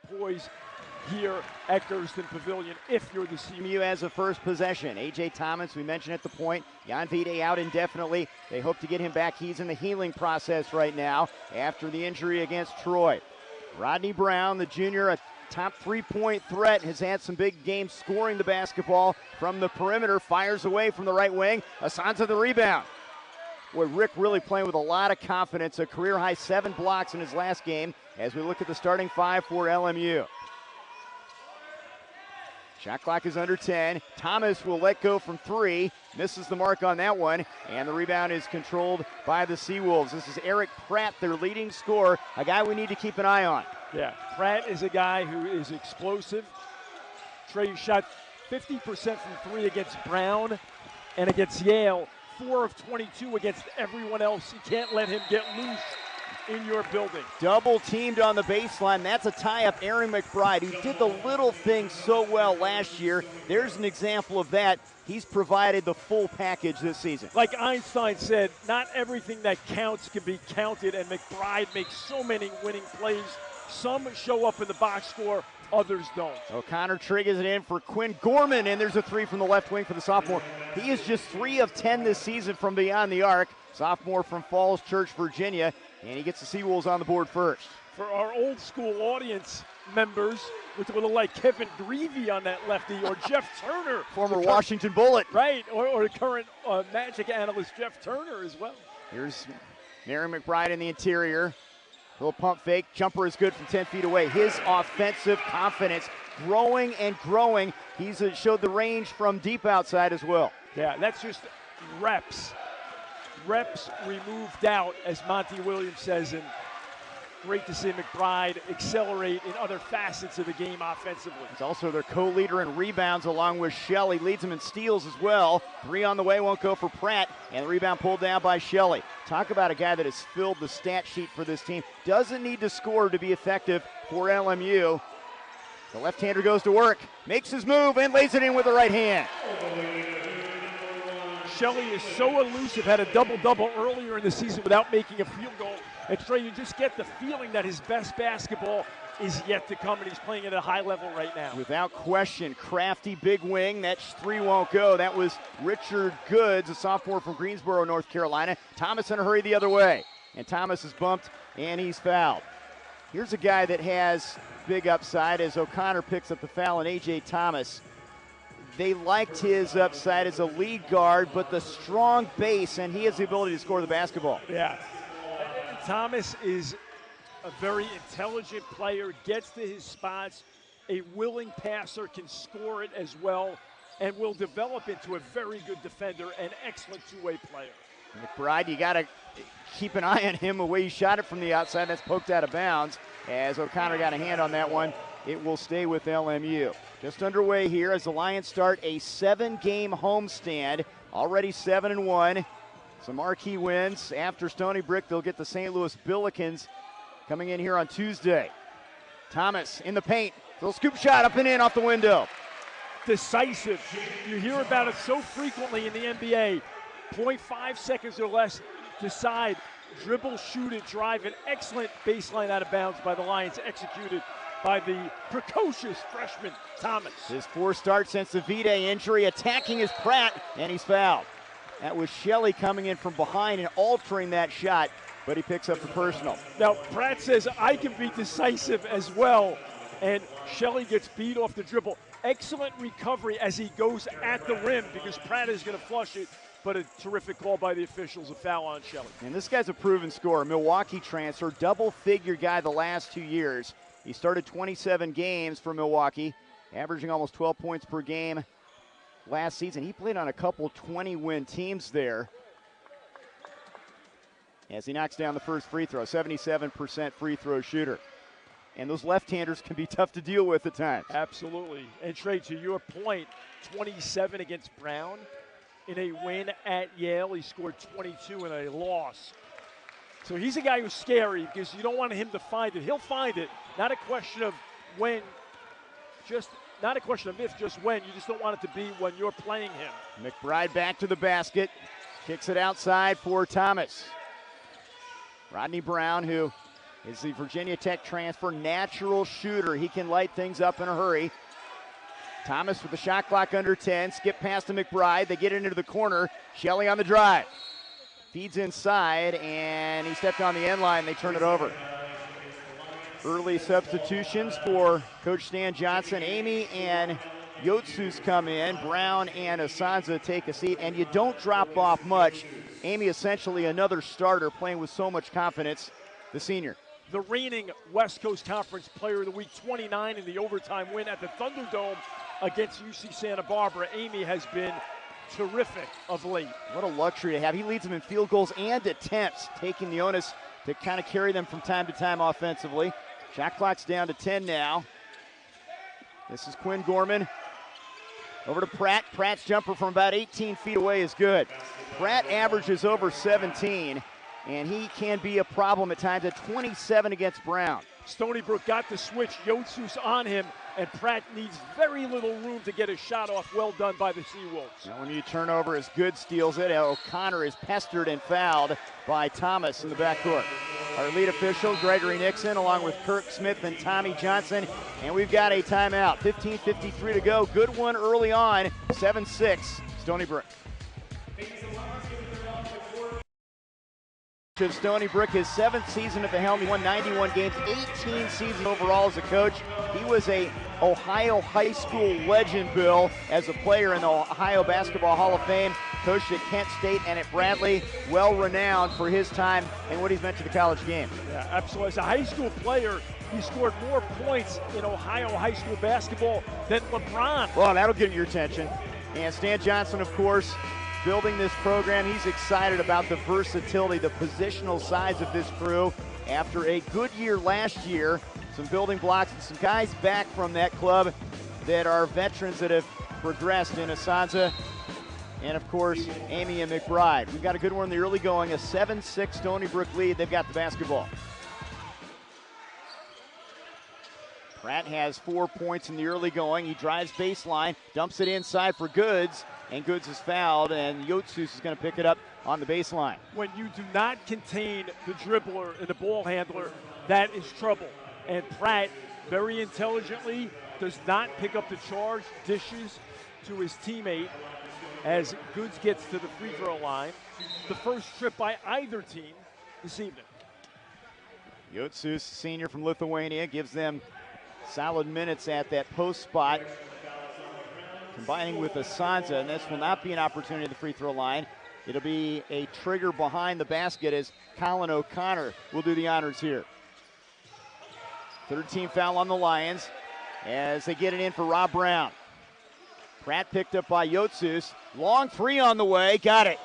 with poise here at Gersten Pavilion if you're the CMU. LMU has a first possession. A.J. Thomas, we mentioned at the point. Jan Vide out indefinitely. They hope to get him back. He's in the healing process right now after the injury against Troy. Rodney Brown, the junior, a top three-point threat, has had some big games scoring the basketball from the perimeter. Fires away from the right wing. Asante the rebound. Boy, Rick really playing with a lot of confidence. A career-high 7 blocks in his last game as we look at the starting 5 for LMU. Shot clock is under 10. Thomas will let go from 3. Misses the mark on that one. And the rebound is controlled by the Seawolves. This is Eric Pratt, their leading scorer, a guy we need to keep an eye on. Yeah, Pratt is a guy who is explosive. Trey shot 50% from 3 against Brown and against Yale. 4 of 22 against everyone else. You can't let him get loose in your building. Double teamed on the baseline. That's a tie-up. Aaron McBride, who did the little thing so well last year. There's an example of that. He's provided the full package this season. Like Einstein said, not everything that counts can be counted, and McBride makes so many winning plays. Some show up in the box score, others don't. O'Connor triggers it in for Quinn Gorman, and there's a 3 from the left wing for the sophomore. He is just 3 of 10 this season from beyond the arc. Sophomore from Falls Church, Virginia, and he gets the Seawolves on the board first. For our old school audience members, which would look like Kevin Greavy on that lefty, or Jeff Turner. Former Washington Bullet. Right, or the current Magic analyst Jeff Turner as well. Here's Aaron McBride in the interior. Little pump fake, jumper is good from 10 feet away. His offensive confidence growing and growing. He's showed the range from deep outside as well. Yeah, that's just reps. Reps removed doubt, as Monty Williams says, and great to see McBride accelerate in other facets of the game offensively. He's also their co-leader in rebounds along with Shelley. Leads him in steals as well. 3 on the way, won't go for Pratt, and the rebound pulled down by Shelley. Talk about a guy that has filled the stat sheet for this team. Doesn't need to score to be effective for LMU. The left-hander goes to work, makes his move, and lays it in with the right hand. Shelley is so elusive, had a double-double earlier in the season without making a field goal. And Trey, you just get the feeling that his best basketball is yet to come, and he's playing at a high level right now. Without question, crafty big wing. That 3 won't go. That was Richard Goods, a sophomore from Greensboro, North Carolina. Thomas in a hurry the other way. And Thomas is bumped, and he's fouled. Here's a guy that has big upside as O'Connor picks up the foul on A.J. Thomas. They liked his upside as a lead guard, but the strong base, and he has the ability to score the basketball. Yeah. Thomas is a very intelligent player, gets to his spots, a willing passer, can score it as well, and will develop into a very good defender and excellent two-way player. McBride, you got to keep an eye on him, the way he shot it from the outside. That's poked out of bounds. As O'Connor got a hand on that one, it will stay with LMU. Just underway here as the Lions start a 7-game homestand, already 7-1. Some marquee wins. After Stony Brook, they'll get the St. Louis Billikens coming in here on Tuesday. Thomas in the paint. Little scoop shot up and in off the window. Decisive. You hear about it so frequently in the NBA. 0.5 seconds or less, decide, dribble, shoot it, drive. An excellent baseline out of bounds by the Lions, executed by the precocious freshman Thomas. His 4th start since the Vide injury. Attacking is Pratt, and he's fouled. That was Shelley coming in from behind and altering that shot, but he picks up the personal. Now, Pratt says, I can be decisive as well, and Shelley gets beat off the dribble. Excellent recovery as he goes at the rim because Pratt is going to flush it, but a terrific call by the officials, a foul on Shelley. And this guy's a proven scorer. Milwaukee transfer, double-figure guy the last 2 years. He started 27 games for Milwaukee, averaging almost 12 points per game last season. He played on a couple 20-win teams there. As he knocks down the first free throw, 77% free throw shooter. And those left-handers can be tough to deal with at times. Absolutely. And Trey, to your point, 27 against Brown. In a win at Yale, he scored 22 in a loss. So he's a guy who's scary because you don't want him to find it. He'll find it. Not a question of when, not a question of if, just when. You just don't want it to be when you're playing him. McBride back to the basket. Kicks it outside for Thomas. Rodney Brown, who is the Virginia Tech transfer, natural shooter. He can light things up in a hurry. Thomas with the shot clock under 10, skip past to McBride. They get it into the corner. Shelley on the drive. Feeds inside, and he stepped on the end line. They turn it over. Early substitutions for Coach Stan Johnson. Amy and Yotsus come in. Brown and Asanza take a seat, and you don't drop off much. Amy essentially another starter, playing with so much confidence, the senior. The reigning West Coast Conference Player of the Week, 29 in the overtime win at the Thunderdome against UC Santa Barbara. Amy has been terrific of late. What a luxury to have. He leads them in field goals and attempts, taking the onus to kind of carry them from time to time offensively. Shot clock's down to 10 now. This is Quinn Gorman. Over to Pratt. Pratt's jumper from about 18 feet away is good. Pratt averages over 17, and he can be a problem at times at 27 against Brown. Stony Brook got the switch. Yotsus on him, and Pratt needs very little room to get a shot off. Well done by the Seawolves. LMU turnover as Good steals it. O'Connor is pestered and fouled by Thomas in the backcourt. Our lead official, Gregory Nixon, along with Kirk Smith and Tommy Johnson. And we've got a timeout. 15:53 to go. Good one early on. 7-6, Stony Brook. Of Stony Brook, his 7th season at the helm. He won 91 games, 18 seasons overall as a coach. He was a Ohio high school legend, Bill, as a player in the Ohio Basketball Hall of Fame. Coached at Kent State and at Bradley, well renowned for his time and what he's meant to the college game. Yeah, absolutely. As a high school player, he scored more points in Ohio high school basketball than LeBron. Well, that'll get your attention. And Stan Johnson, of course, building this program. He's excited about the versatility, the positional size of this crew. After a good year last year, some building blocks and some guys back from that club that are veterans that have progressed in Asanza and, of course, Amy and McBride. We've got a good one in the early going, a 7-6 Stony Brook lead. They've got the basketball. Pratt has 4 points in the early going. He drives baseline, dumps it inside for Goods, and Goods is fouled, and Yotsus is going to pick it up on the baseline. When you do not contain the dribbler and the ball handler, that is trouble. And Pratt, very intelligently, does not pick up the charge, dishes to his teammate as Goods gets to the free throw line. The first trip by either team this evening. Yotsus, senior from Lithuania, gives them solid minutes at that post spot, combining with Asanza, and this will not be an opportunity at the free throw line. It'll be a trigger behind the basket as Colin O'Connor will do the honors here. Third team foul on the Lions as they get it in for Rob Brown. Pratt picked up by Yotsus. Long three on the way, got it.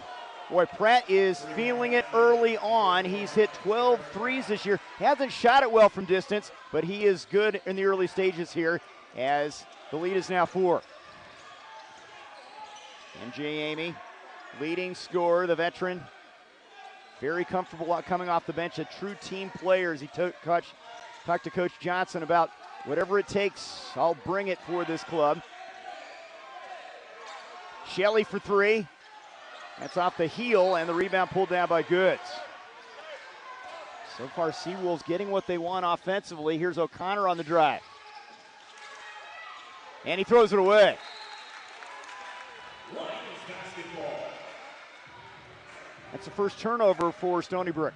Boy, Pratt is feeling it early on. He's hit 12 threes this year. Hasn't shot it well from distance, but he is good in the early stages here as the lead is now 4. MJ Amy, leading scorer, the veteran. Very comfortable coming off the bench, a true team player as he talked to Coach Johnson about whatever it takes, I'll bring it for this club. Shelley for 3. That's off the heel, and the rebound pulled down by Goods. So far, Seawolves getting what they want offensively. Here's O'Connor on the drive. And he throws it away. That's the first turnover for Stony Brook.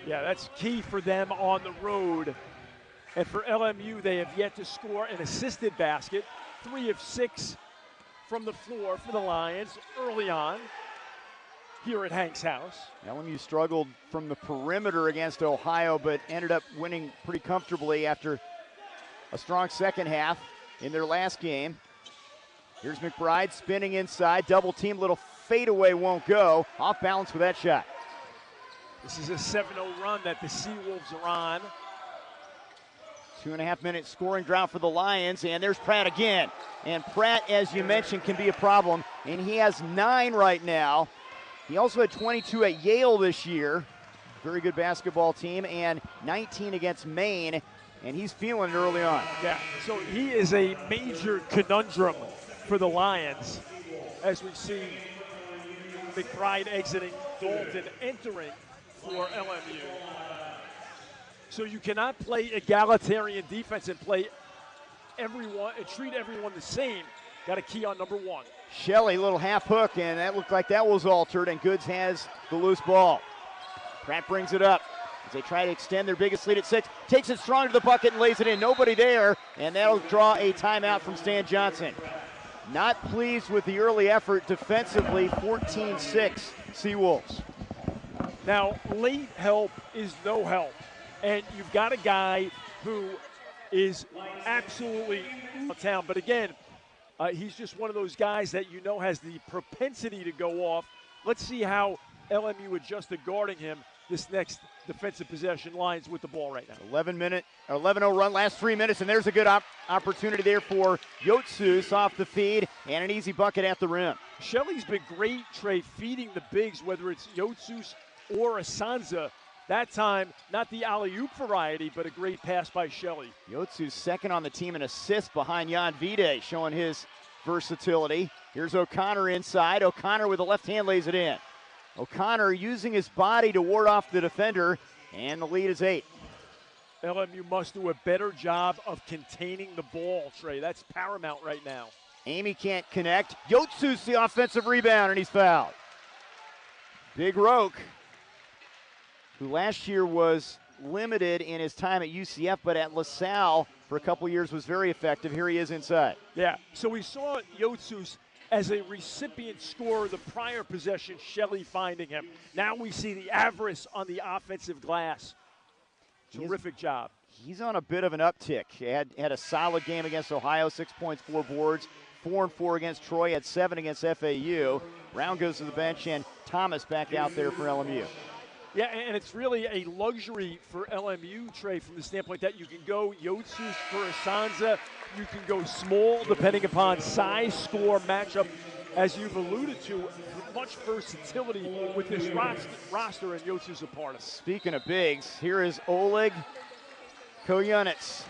Yeah, that's key for them on the road. And for LMU, they have yet to score an assisted basket. 3 of 6 from the floor for the Lions early on here at Hank's house. LMU struggled from the perimeter against Ohio, but ended up winning pretty comfortably after a strong second half in their last game. Here's McBride spinning inside, double team, little fadeaway won't go. Off balance with that shot. This is a 7-0 run that the Seawolves are on. 2.5 minute scoring drought for the Lions, and there's Pratt again. And Pratt, as you mentioned, can be a problem, and he has 9 right now. He also had 22 at Yale this year. Very good basketball team, and 19 against Maine, and he's feeling it early on. Yeah, so he is a major conundrum for the Lions as we see McBride exiting, Dalton entering for LMU. So you cannot play egalitarian defense and play everyone and treat everyone the same. Got a key on number one. Shelley, little half hook, and that looked like that was altered, and Goods has the loose ball. Pratt brings it up as they try to extend their biggest lead at 6. Takes it strong to the bucket and lays it in. Nobody there, and that'll draw a timeout from Stan Johnson. Not pleased with the early effort defensively, 14-6 Seawolves. Now, late help is no help, and you've got a guy who is absolutely out of town. But again, he's just one of those guys that you know has the propensity to go off. Let's see how LMU adjusts to guarding him this next defensive possession lines with the ball right now. 11-0 run, last 3 minutes, and there's a good opportunity there for Yotsus off the feed, and an easy bucket at the rim. Shelley's been great, Trey, feeding the bigs, whether it's Yotsus or Asanza. That time, not the alley-oop variety, but a great pass by Shelley. Yotsus second on the team in assists behind Jan Vide, showing his versatility. Here's O'Connor inside. O'Connor with the left hand lays it in. O'Connor using his body to ward off the defender, and the lead is 8. LMU must do a better job of containing the ball, Trey. That's paramount right now. Amy can't connect. Yotsus the offensive rebound, and he's fouled. Big Roke, who last year was limited in his time at UCF, but at LaSalle for a couple years was very effective. Here he is inside. Yeah, so we saw Yotsus as a recipient scorer the prior possession, Shelley finding him. Now we see the avarice on the offensive glass. Terrific job. He's on a bit of an uptick. He had a solid game against Ohio, 6 points, 4 boards, 4 and 4 against Troy, had 7 against FAU. Brown goes to the bench, and Thomas back out there for LMU. Yeah, and it's really a luxury for LMU, Trey, from the standpoint that you can go Yotsus for Asanza. You can go small, depending upon size, score, matchup, as you've alluded to. Much versatility with this roster, and Yotsus a part of it. Speaking of bigs, here is Oleg Koyunits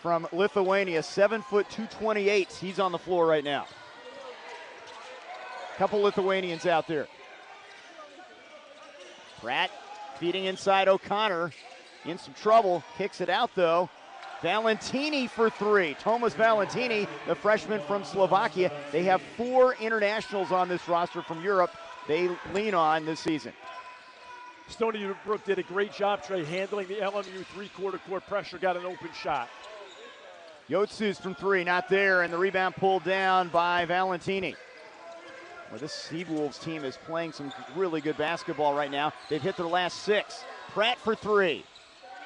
from Lithuania, 7 foot 228. He's on the floor right now. Couple Lithuanians out there. Pratt feeding inside O'Connor, in some trouble, kicks it out though. Valentini for 3. Tomas Valentini, the freshman from Slovakia. They have 4 internationals on this roster from Europe they lean on this season. Stony Brook did a great job, Trey, handling the LMU three-quarter court pressure, got an open shot. Yotsus from 3, not there, and the rebound pulled down by Valentini. Well, this Seawolves team is playing some really good basketball right now. They've hit their last 6. Pratt for 3.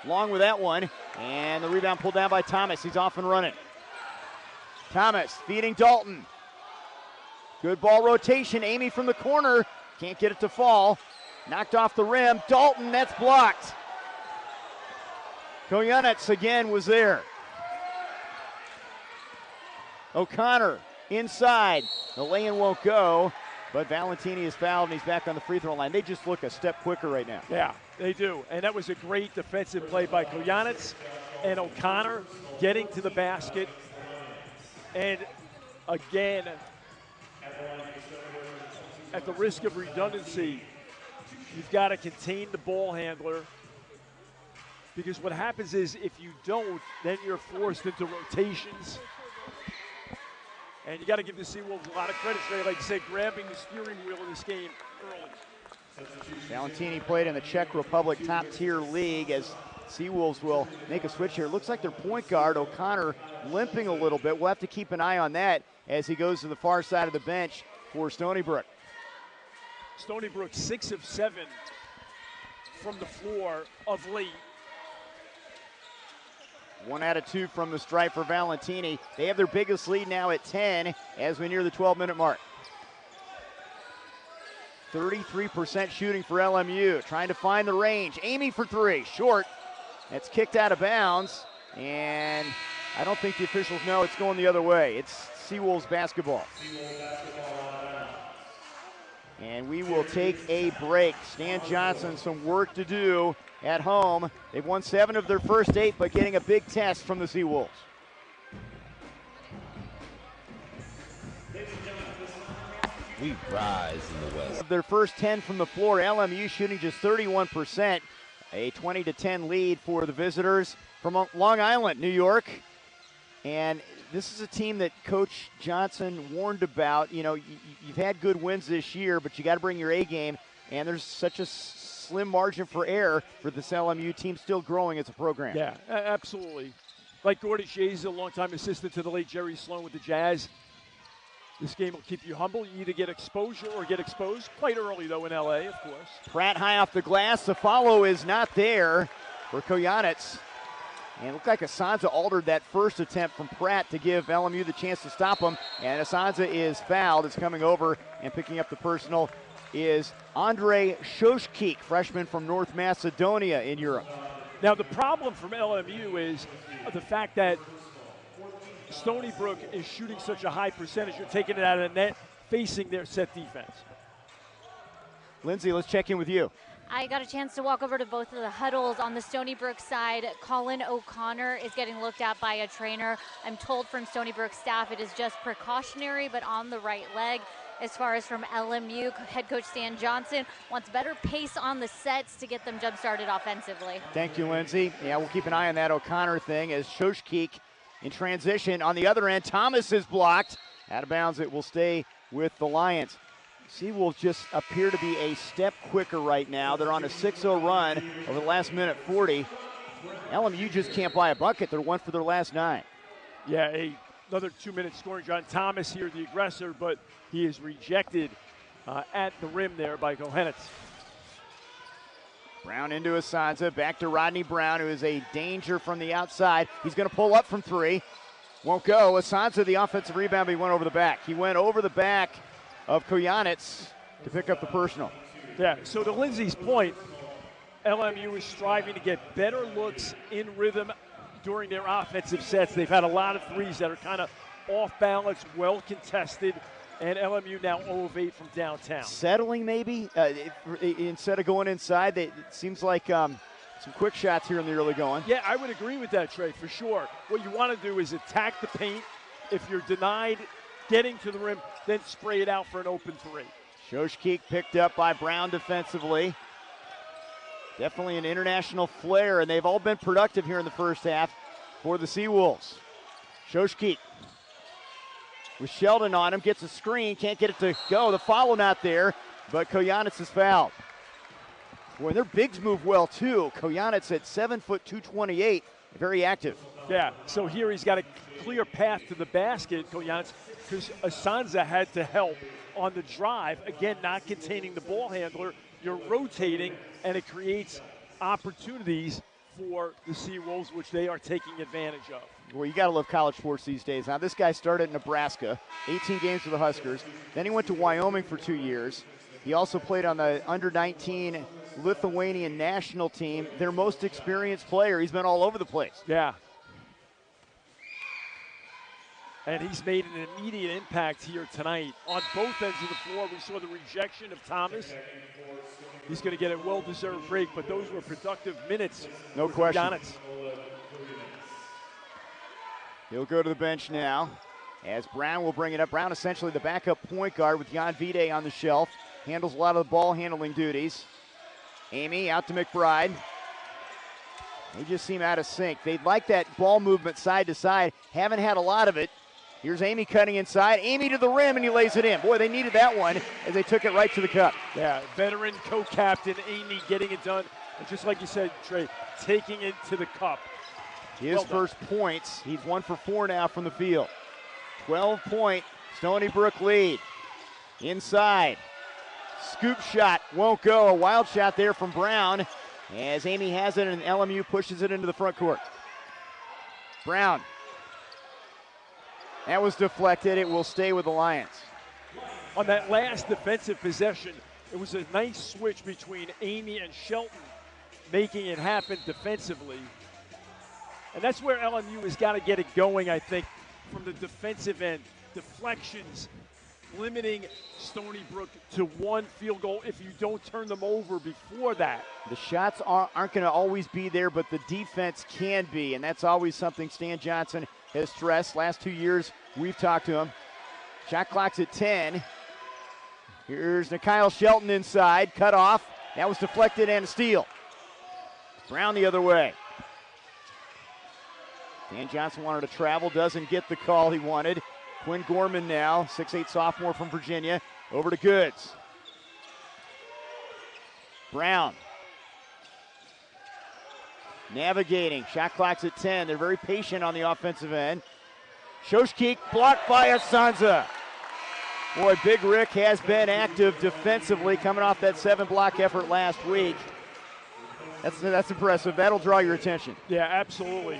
Long with that one, and the rebound pulled down by Thomas. He's off and running. Thomas feeding Dalton. Good ball rotation. Amy from the corner. Can't get it to fall. Knocked off the rim. Dalton, that's blocked. Koyunits again was there. O'Connor inside. The lay-in won't go, but Valentini is fouled, and he's back on the free throw line. They just look a step quicker right now. Yeah, they do. And that was a great defensive play by Koyunits and O'Connor getting to the basket. And again, at the risk of redundancy, you've got to contain the ball handler, because what happens is if you don't, then you're forced into rotations. And you got to give the Seawolves a lot of credit, Trey, like you said, grabbing the steering wheel of this game early. Valentini played in the Czech Republic top-tier league as Seawolves will make a switch here. Looks like their point guard, O'Connor, limping a little bit. We'll have to keep an eye on that as he goes to the far side of the bench for Stony Brook. Stony Brook 6 of 7 from the floor of late. 1 out of 2 from the stripe for Valentini. They have their biggest lead now at 10 as we near the 12-minute mark. 33% shooting for LMU, trying to find the range. Amy for 3, short. That's kicked out of bounds, and I don't think the officials know it's going the other way. It's Seawolves basketball. And we will take a break. Stan Johnson, some work to do at home. They've won 7 of their first 8, but getting a big test from the Seawolves. We rise in the West. Of their first 10 from the floor, LMU shooting just 31%. A 20-10 lead for the visitors from Long Island, New York. And this is a team that Coach Johnson warned about. You know, you've had good wins this year, but you got to bring your A game. And there's such a slim margin for error for this LMU team, still growing as a program. Yeah, absolutely. Like Gordon Shays, a longtime assistant to the late Jerry Sloan with the Jazz. This game will keep you humble. You either get exposure or get exposed. Quite early, though, in L.A., of course. Pratt high off the glass. The follow is not there for Koyanitz. And it looked like Asanza altered that first attempt from Pratt to give LMU the chance to stop him. And Asanza is fouled. It's coming over and picking up the personal is Andre Shoshkik, freshman from North Macedonia in Europe. Now, the problem from LMU is the fact that Stony Brook is shooting such a high percentage. You're taking it out of the net, facing their set defense. Lindsay, let's check in with you. I got a chance to walk over to both of the huddles. On the Stony Brook side, Colin O'Connor is getting looked at by a trainer. I'm told from Stony Brook staff it is just precautionary, but on the right leg. As far as from LMU, head coach Stan Johnson wants better pace on the sets to get them jump-started offensively. Thank you, Lindsay. Yeah, we'll keep an eye on that O'Connor thing as Shoshkik in transition. On the other end, Thomas is blocked. Out of bounds, it will stay with the Lions. Seawolves just appear to be a step quicker right now. They're on a 6-0 run over the last minute 40. LMU just can't buy a bucket. They're 1 for their last 9. Yeah, another 2-minute scoring. John Thomas here, the aggressor, but he is rejected at the rim there by Kohenitz. Brown into Asanza, back to Rodney Brown, who is a danger from the outside. He's going to pull up from 3. Won't go. Asanza, the offensive rebound, but he went over the back. He went over the back of Koyanitz to pick up the personal. Yeah, so to Lindsay's point, LMU is striving to get better looks in rhythm during their offensive sets. They've had a lot of threes that are kind of off balance, well contested, and LMU now 0 of 8 from downtown. Settling maybe, instead of going inside, it seems like some quick shots here in the early going. Yeah, I would agree with that, Trey, for sure. What you want to do is attack the paint. If you're denied getting to the rim, then spray it out for an open 3. Shoshkik picked up by Brown defensively. Definitely an international flair, and they've all been productive here in the first half for the Seawolves. Shoshkik with Sheldon on him, gets a screen, can't get it to go. The follow not there, but Koyanitz is fouled. Boy, their bigs move well too. Koyanitz at 7 foot 228, very active. Yeah, so here he's got a clear path to the basket, Koyanitz, because Asanza had to help on the drive. Again, not containing the ball handler. You're rotating, and it creates opportunities for the Seawolves, which they are taking advantage of. Well, you got to love college sports these days. Now, this guy started in Nebraska, 18 games for the Huskers. Then he went to Wyoming for 2 years. He also played on the under-19 Lithuanian national team, their most experienced player. He's been all over the place. Yeah. And he's made an immediate impact here tonight. On both ends of the floor, we saw the rejection of Thomas. He's going to get a well-deserved break, but those were productive minutes. No question. Giannis. He'll go to the bench now as Brown will bring it up. Brown essentially the backup point guard with Jan Vide on the shelf. Handles a lot of the ball handling duties. Amy out to McBride. They just seem out of sync. They'd like that ball movement side to side. Haven't had a lot of it. Here's Amy cutting inside. Amy to the rim, and he lays it in. Boy, they needed that one as they took it right to the cup. Yeah, veteran co-captain Amy getting it done. And just like you said, Trey, taking it to the cup. His first points. He's 1 for 4 now from the field. 12-point Stony Brook lead. Inside. Scoop shot won't go. A wild shot there from Brown as Amy has it and LMU pushes it into the front court. Brown. That was deflected. It will stay with the Lions. On that last defensive possession, it was a nice switch between Amy and Shelton, making it happen defensively. And that's where LMU has got to get it going, I think, from the defensive end. Deflections, limiting Stony Brook to 1 field goal if you don't turn them over before that. The shots aren't going to always be there, but the defense can be, and that's always something Stan Johnson has stressed. Last 2 years, we've talked to him. Shot clock's at 10. Here's Nikyle Shelton inside, cut off. That was deflected and a steal. Brown the other way. Dan Johnson wanted to travel, doesn't get the call he wanted. Quinn Gorman now, 6'8" sophomore from Virginia, over to Goods. Brown. Navigating, shot clock's at 10. They're very patient on the offensive end. Shoshkik blocked by Asanza. Boy, Big Rick has been active defensively coming off that 7-block effort last week. That's impressive. That'll draw your attention. Yeah, absolutely.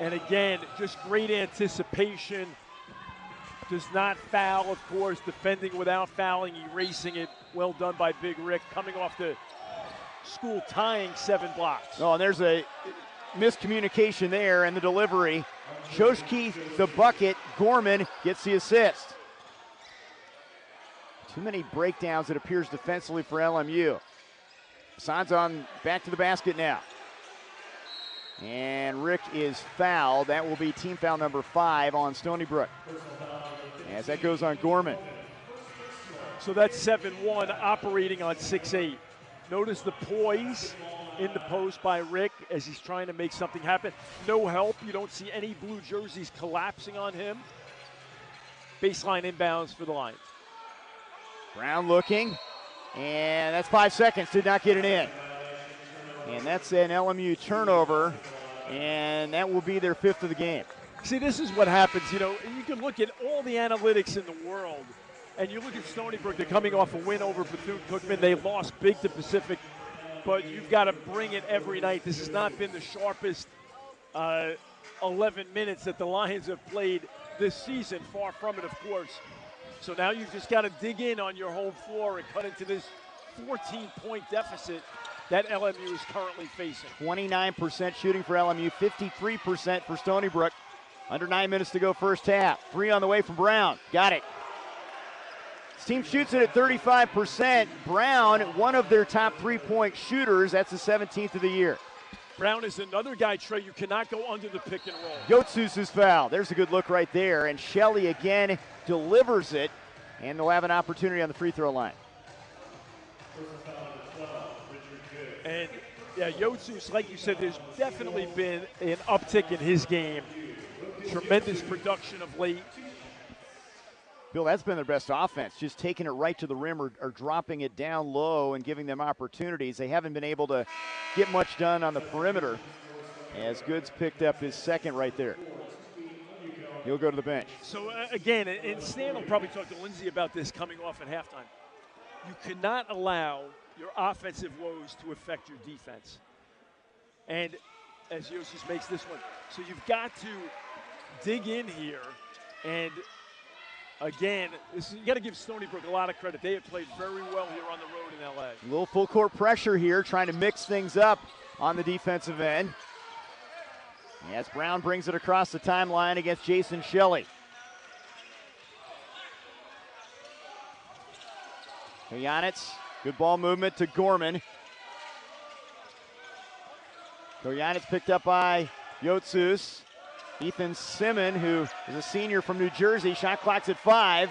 And again, just great anticipation. Does not foul, of course, defending without fouling, erasing it. Well done by Big Rick, coming off the school tying 7 blocks. Oh, and there's a miscommunication there in the delivery. Shoshki the bucket, Gorman gets the assist. Too many breakdowns, it appears, defensively for LMU. Sanz on back to the basket now. And Rick is fouled. That will be team foul number 5 on Stony Brook, as that goes on Gorman. So that's 7-1 operating on 6'8". Notice the poise in the post by Rick as he's trying to make something happen. No help. You don't see any blue jerseys collapsing on him. Baseline inbounds for the Lions. Brown looking, and that's 5 seconds. Did not get it in. And that's an LMU turnover, and that will be their 5th of the game. See, this is what happens. You know, you can look at all the analytics in the world, and you look at Stony Brook. They're coming off a win over Bethune-Cookman. They lost big to Pacific, but you've got to bring it every night. This has not been the sharpest 11 minutes that the Lions have played this season. Far from it, of course. So now you've just got to dig in on your home floor and cut into this 14-point deficit that LMU is currently facing. 29% shooting for LMU, 53% for Stony Brook. Under 9 minutes to go first half. 3 on the way from Brown. Got it. This team shoots it at 35%. Brown, one of their top 3-point shooters. That's the 17th of the year. Brown is another guy, Trey, you cannot go under the pick and roll. Yotsus is fouled. There's a good look right there. And Shelley again delivers it. And they'll have an opportunity on the free throw line. And, yeah, Yotsus, like you said, there's definitely been an uptick in his game. Tremendous production of late. Bill, that's been their best offense, just taking it right to the rim or dropping it down low and giving them opportunities. They haven't been able to get much done on the perimeter, as Goods picked up his second right there. He'll go to the bench. So, again, and Stan will probably talk to Lindsay about this coming off at halftime. You cannot allow your offensive woes to affect your defense. And as Yossis makes this one, so you've got to dig in here. And again, you got to give Stony Brook a lot of credit. They have played very well here on the road in LA. A little full court pressure here, trying to mix things up on the defensive end. As Brown brings it across the timeline against Jason Shelley. Koyanitz, good ball movement to Gorman. Koyanitz picked up by Yotsus. Ethan Simon, who is a senior from New Jersey, shot clock's at 5.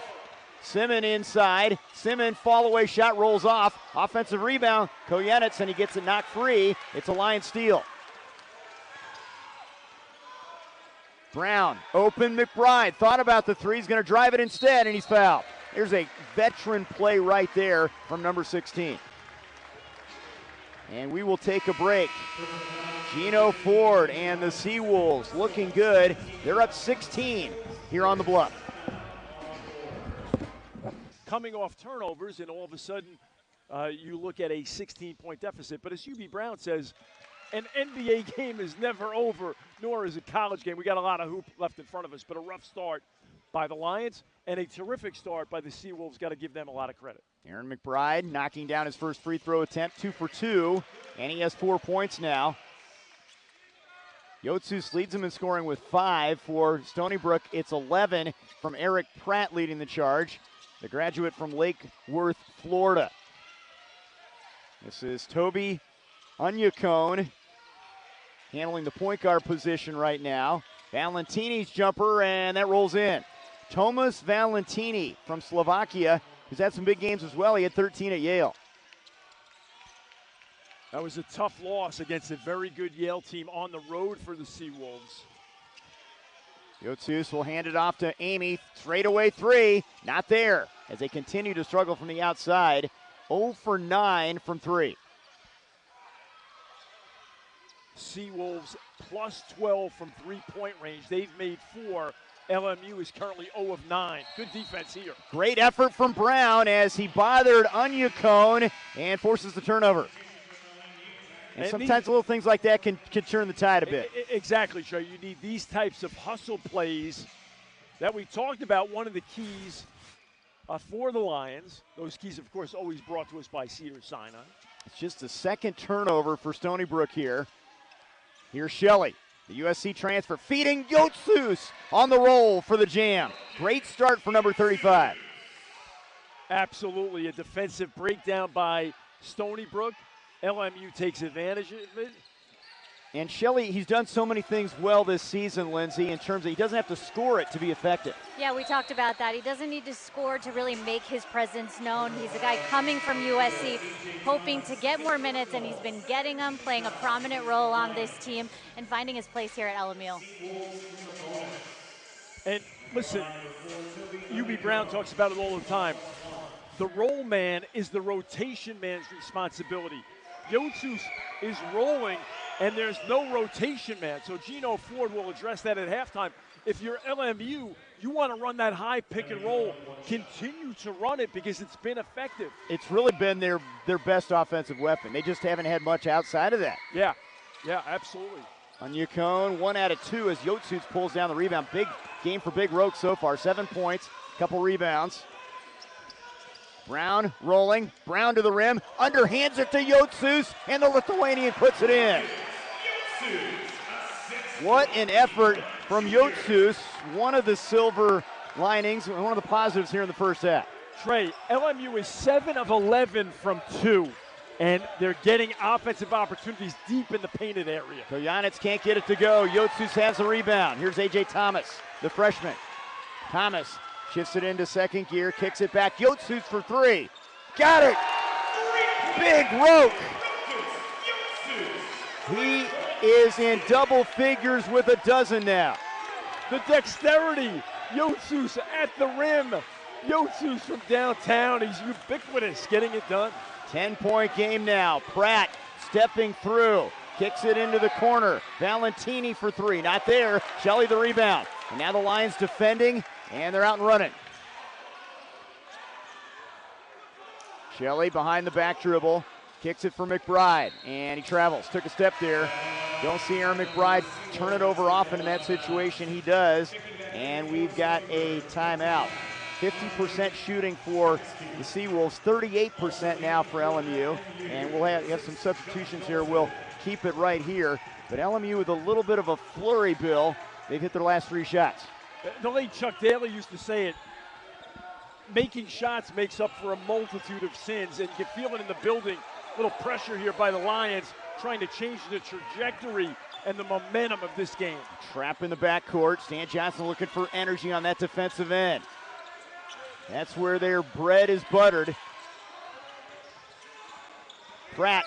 Simon inside. Simon fall away shot rolls off. Offensive rebound. Koyanitz, and he gets it knocked free. It's a Lion steal. Brown, open McBride. Thought about the three. He's going to drive it instead, and he's fouled. There's a veteran play right there from number 16. And we will take a break. Gino Ford and the Seawolves looking good. They're up 16 here on the Bluff. Coming off turnovers, and all of a sudden you look at a 16-point deficit. But as UB Brown says, an NBA game is never over, nor is a college game. We got a lot of hoop left in front of us, but a rough start by the Lions and a terrific start by the Seawolves. Got to give them a lot of credit. Aaron McBride knocking down his first free throw attempt, 2 for 2, and he has 4 points now. Yotsus leads him in scoring with 5 for Stony Brook. It's 11 from Eric Pratt leading the charge, the graduate from Lake Worth, Florida. This is Toby Onyekone handling the point guard position right now. Valentini's jumper, and that rolls in. Tomas Valentini from Slovakia, who's had some big games as well. He had 13 at Yale. That was a tough loss against a very good Yale team on the road for the Seawolves. Yotsus will hand it off to Amy. Straightaway three. Not there as they continue to struggle from the outside. 0 for 9 from three. Seawolves plus 12 from three-point range. They've made 4. LMU is currently 0 of 9. Good defense here. Great effort from Brown as he bothered Onyekone and forces the turnover. And sometimes little things like that can turn the tide a bit. Exactly, Trey. You need these types of hustle plays that we talked about. One of the keys for the Lions. Those keys, of course, always brought to us by Cedars-Sinai. It's just the second turnover for Stony Brook here. Here's Shelley, the USC transfer, feeding Yotsus on the roll for the jam. Great start for number 35. Absolutely. A defensive breakdown by Stony Brook. LMU takes advantage of it. And Shelley, he's done so many things well this season, Lindsay, in terms of he doesn't have to score it to be effective. Yeah, we talked about that. He doesn't need to score to really make his presence known. He's a guy coming from USC, hoping to get more minutes, and he's been getting them, playing a prominent role on this team, and finding his place here at LMU. And listen, UB Brown talks about it all the time. The roll man is the rotation man's responsibility. Yotsus is rolling, and there's no rotation man. So Gino Ford will address that at halftime. If you're LMU, you want to run that high pick and roll. Continue to run it because it's been effective. It's really been their best offensive weapon. They just haven't had much outside of that. Yeah, absolutely. Onyekone, 1 out of 2 as Yotsus pulls down the rebound. Big game for Big Roke so far. 7 points, couple rebounds. Brown rolling, Brown to the rim, underhands it to Yotsus, and the Lithuanian puts it in. What an effort from Yotsus, one of the silver linings, one of the positives here in the first half. Trey, LMU is 7 of 11 from 2, and they're getting offensive opportunities deep in the painted area. Koyanitz can't get it to go. Yotsus has the rebound. Here's A.J. Thomas, the freshman. Thomas shifts it into second gear, kicks it back. Yotsus for 3. Got it! Big Roke. He is in double figures with a dozen now. The dexterity. Yotsus at the rim. Yotsus from downtown. He's ubiquitous getting it done. 10-point game now. Pratt stepping through. Kicks it into the corner. Valentini for 3. Not there. Shelley the rebound. And now the Lions defending. And they're out and running. Shelley behind the back dribble. Kicks it for McBride. And he travels. Took a step there. Don't see Aaron McBride turn it over often in that situation. He does. And we've got a timeout. 50% shooting for the Seawolves. 38% now for LMU. And we'll have some substitutions here. We'll keep it right here. But LMU with a little bit of a flurry, Bill. They've hit their last 3 shots. The late Chuck Daly used to say it, making shots makes up for a multitude of sins, and you can feel it in the building. A little pressure here by the Lions, trying to change the trajectory and the momentum of this game. Trap in the backcourt. Stan Johnson looking for energy on that defensive end. That's where their bread is buttered. Pratt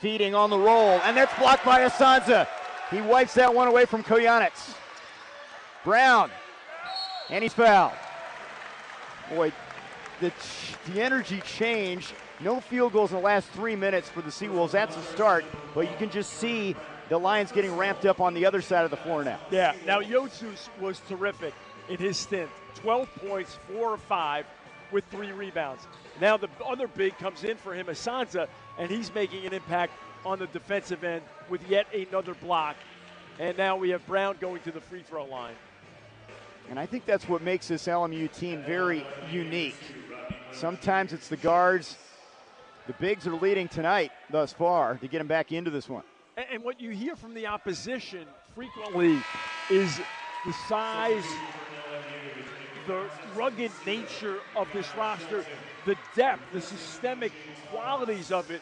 feeding on the roll, and that's blocked by Asanza. He wipes that one away from Koyanitz. Brown, and he's fouled. Boy, the energy change. No field goals in the last 3 minutes for the Seawolves. That's a start, but you can just see the Lions getting ramped up on the other side of the floor now. Yeah, now Yotsus was terrific in his stint. 12 points, 4 of 5 with 3 rebounds. Now the other big comes in for him, Asanza, and he's making an impact on the defensive end with yet another block. And now we have Brown going to the free throw line. And I think that's what makes this LMU team very unique. Sometimes it's the guards. The bigs are leading tonight thus far to get them back into this one. And what you hear from the opposition frequently is the size, the rugged nature of this roster, the depth, the systemic qualities of it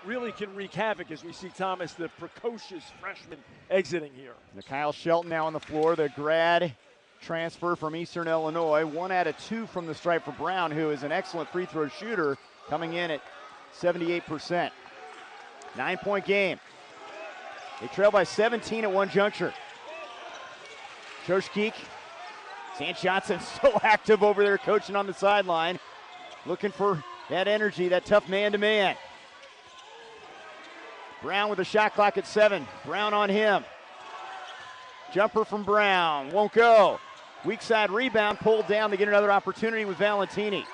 really can wreak havoc as we see Thomas, the precocious freshman, exiting here. Kyle Shelton now on the floor, the grad transfer from Eastern Illinois. 1 out of 2 from the stripe for Brown, who is an excellent free throw shooter, coming in at 78%. 9-point game. They trail by 17 at one juncture. Shoshkik, St. Johnson so active over there coaching on the sideline. Looking for that energy, that tough man-to-man. Brown with a shot clock at 7. Brown on him. Jumper from Brown, won't go. Weak side rebound, pulled down to get another opportunity with Valentini.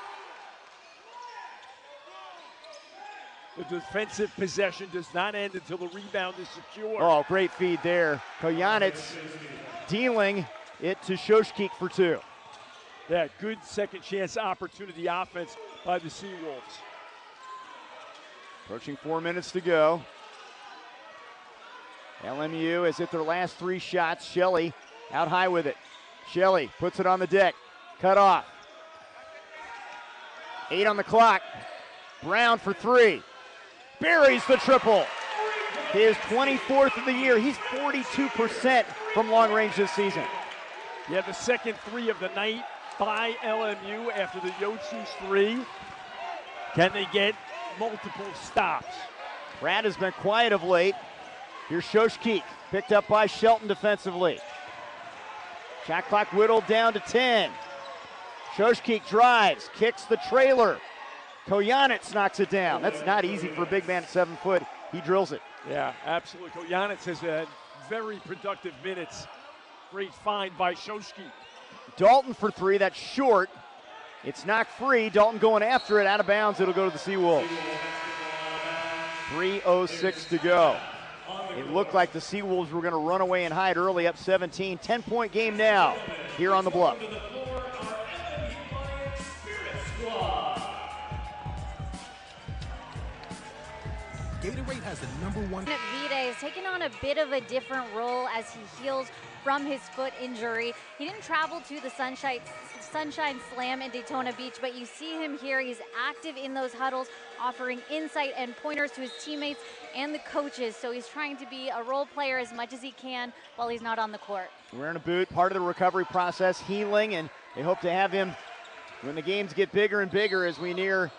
The defensive possession does not end until the rebound is secure. Oh, great feed there. Koyanitz dealing it to Shoshkik for 2. Yeah, good second chance opportunity offense by the Seawolves. Approaching 4 minutes to go. LMU has hit their last 3 shots. Shelley out high with it. Shelley puts it on the deck. Cut off. 8 on the clock. Brown for 3. Buries the triple. His 24th of the year. He's 42% from long range this season. Yeah, the second 3 of the night by LMU after the Yotsu's 3. Can they get multiple stops? Pratt has been quiet of late. Here's Shoshkik, picked up by Shelton defensively. Shot clock whittled down to 10. Shoshkik drives, kicks the trailer. Koyanitz knocks it down. That's not easy for a big man at 7 foot. He drills it. Yeah, absolutely. Koyanitz has had very productive minutes. Great find by Shoshkik. Dalton for 3, that's short. It's knocked free. Dalton going after it, out of bounds. It'll go to the Seawolves. 3:06 to go. It looked like the Seawolves were going to run away and hide early, up 17. 10-point game now here on the Bluff. Gatorade has the #1. Vide is taking on a bit of a different role as he heals from his foot injury. He didn't travel to the Sunshine Slam in Daytona Beach, but you see him here. He's active in those huddles, offering insight and pointers to his teammates and the coaches. So he's trying to be a role player as much as he can while he's not on the court. Wearing a boot, part of the recovery process, healing, and they hope to have him when the games get bigger and bigger as we near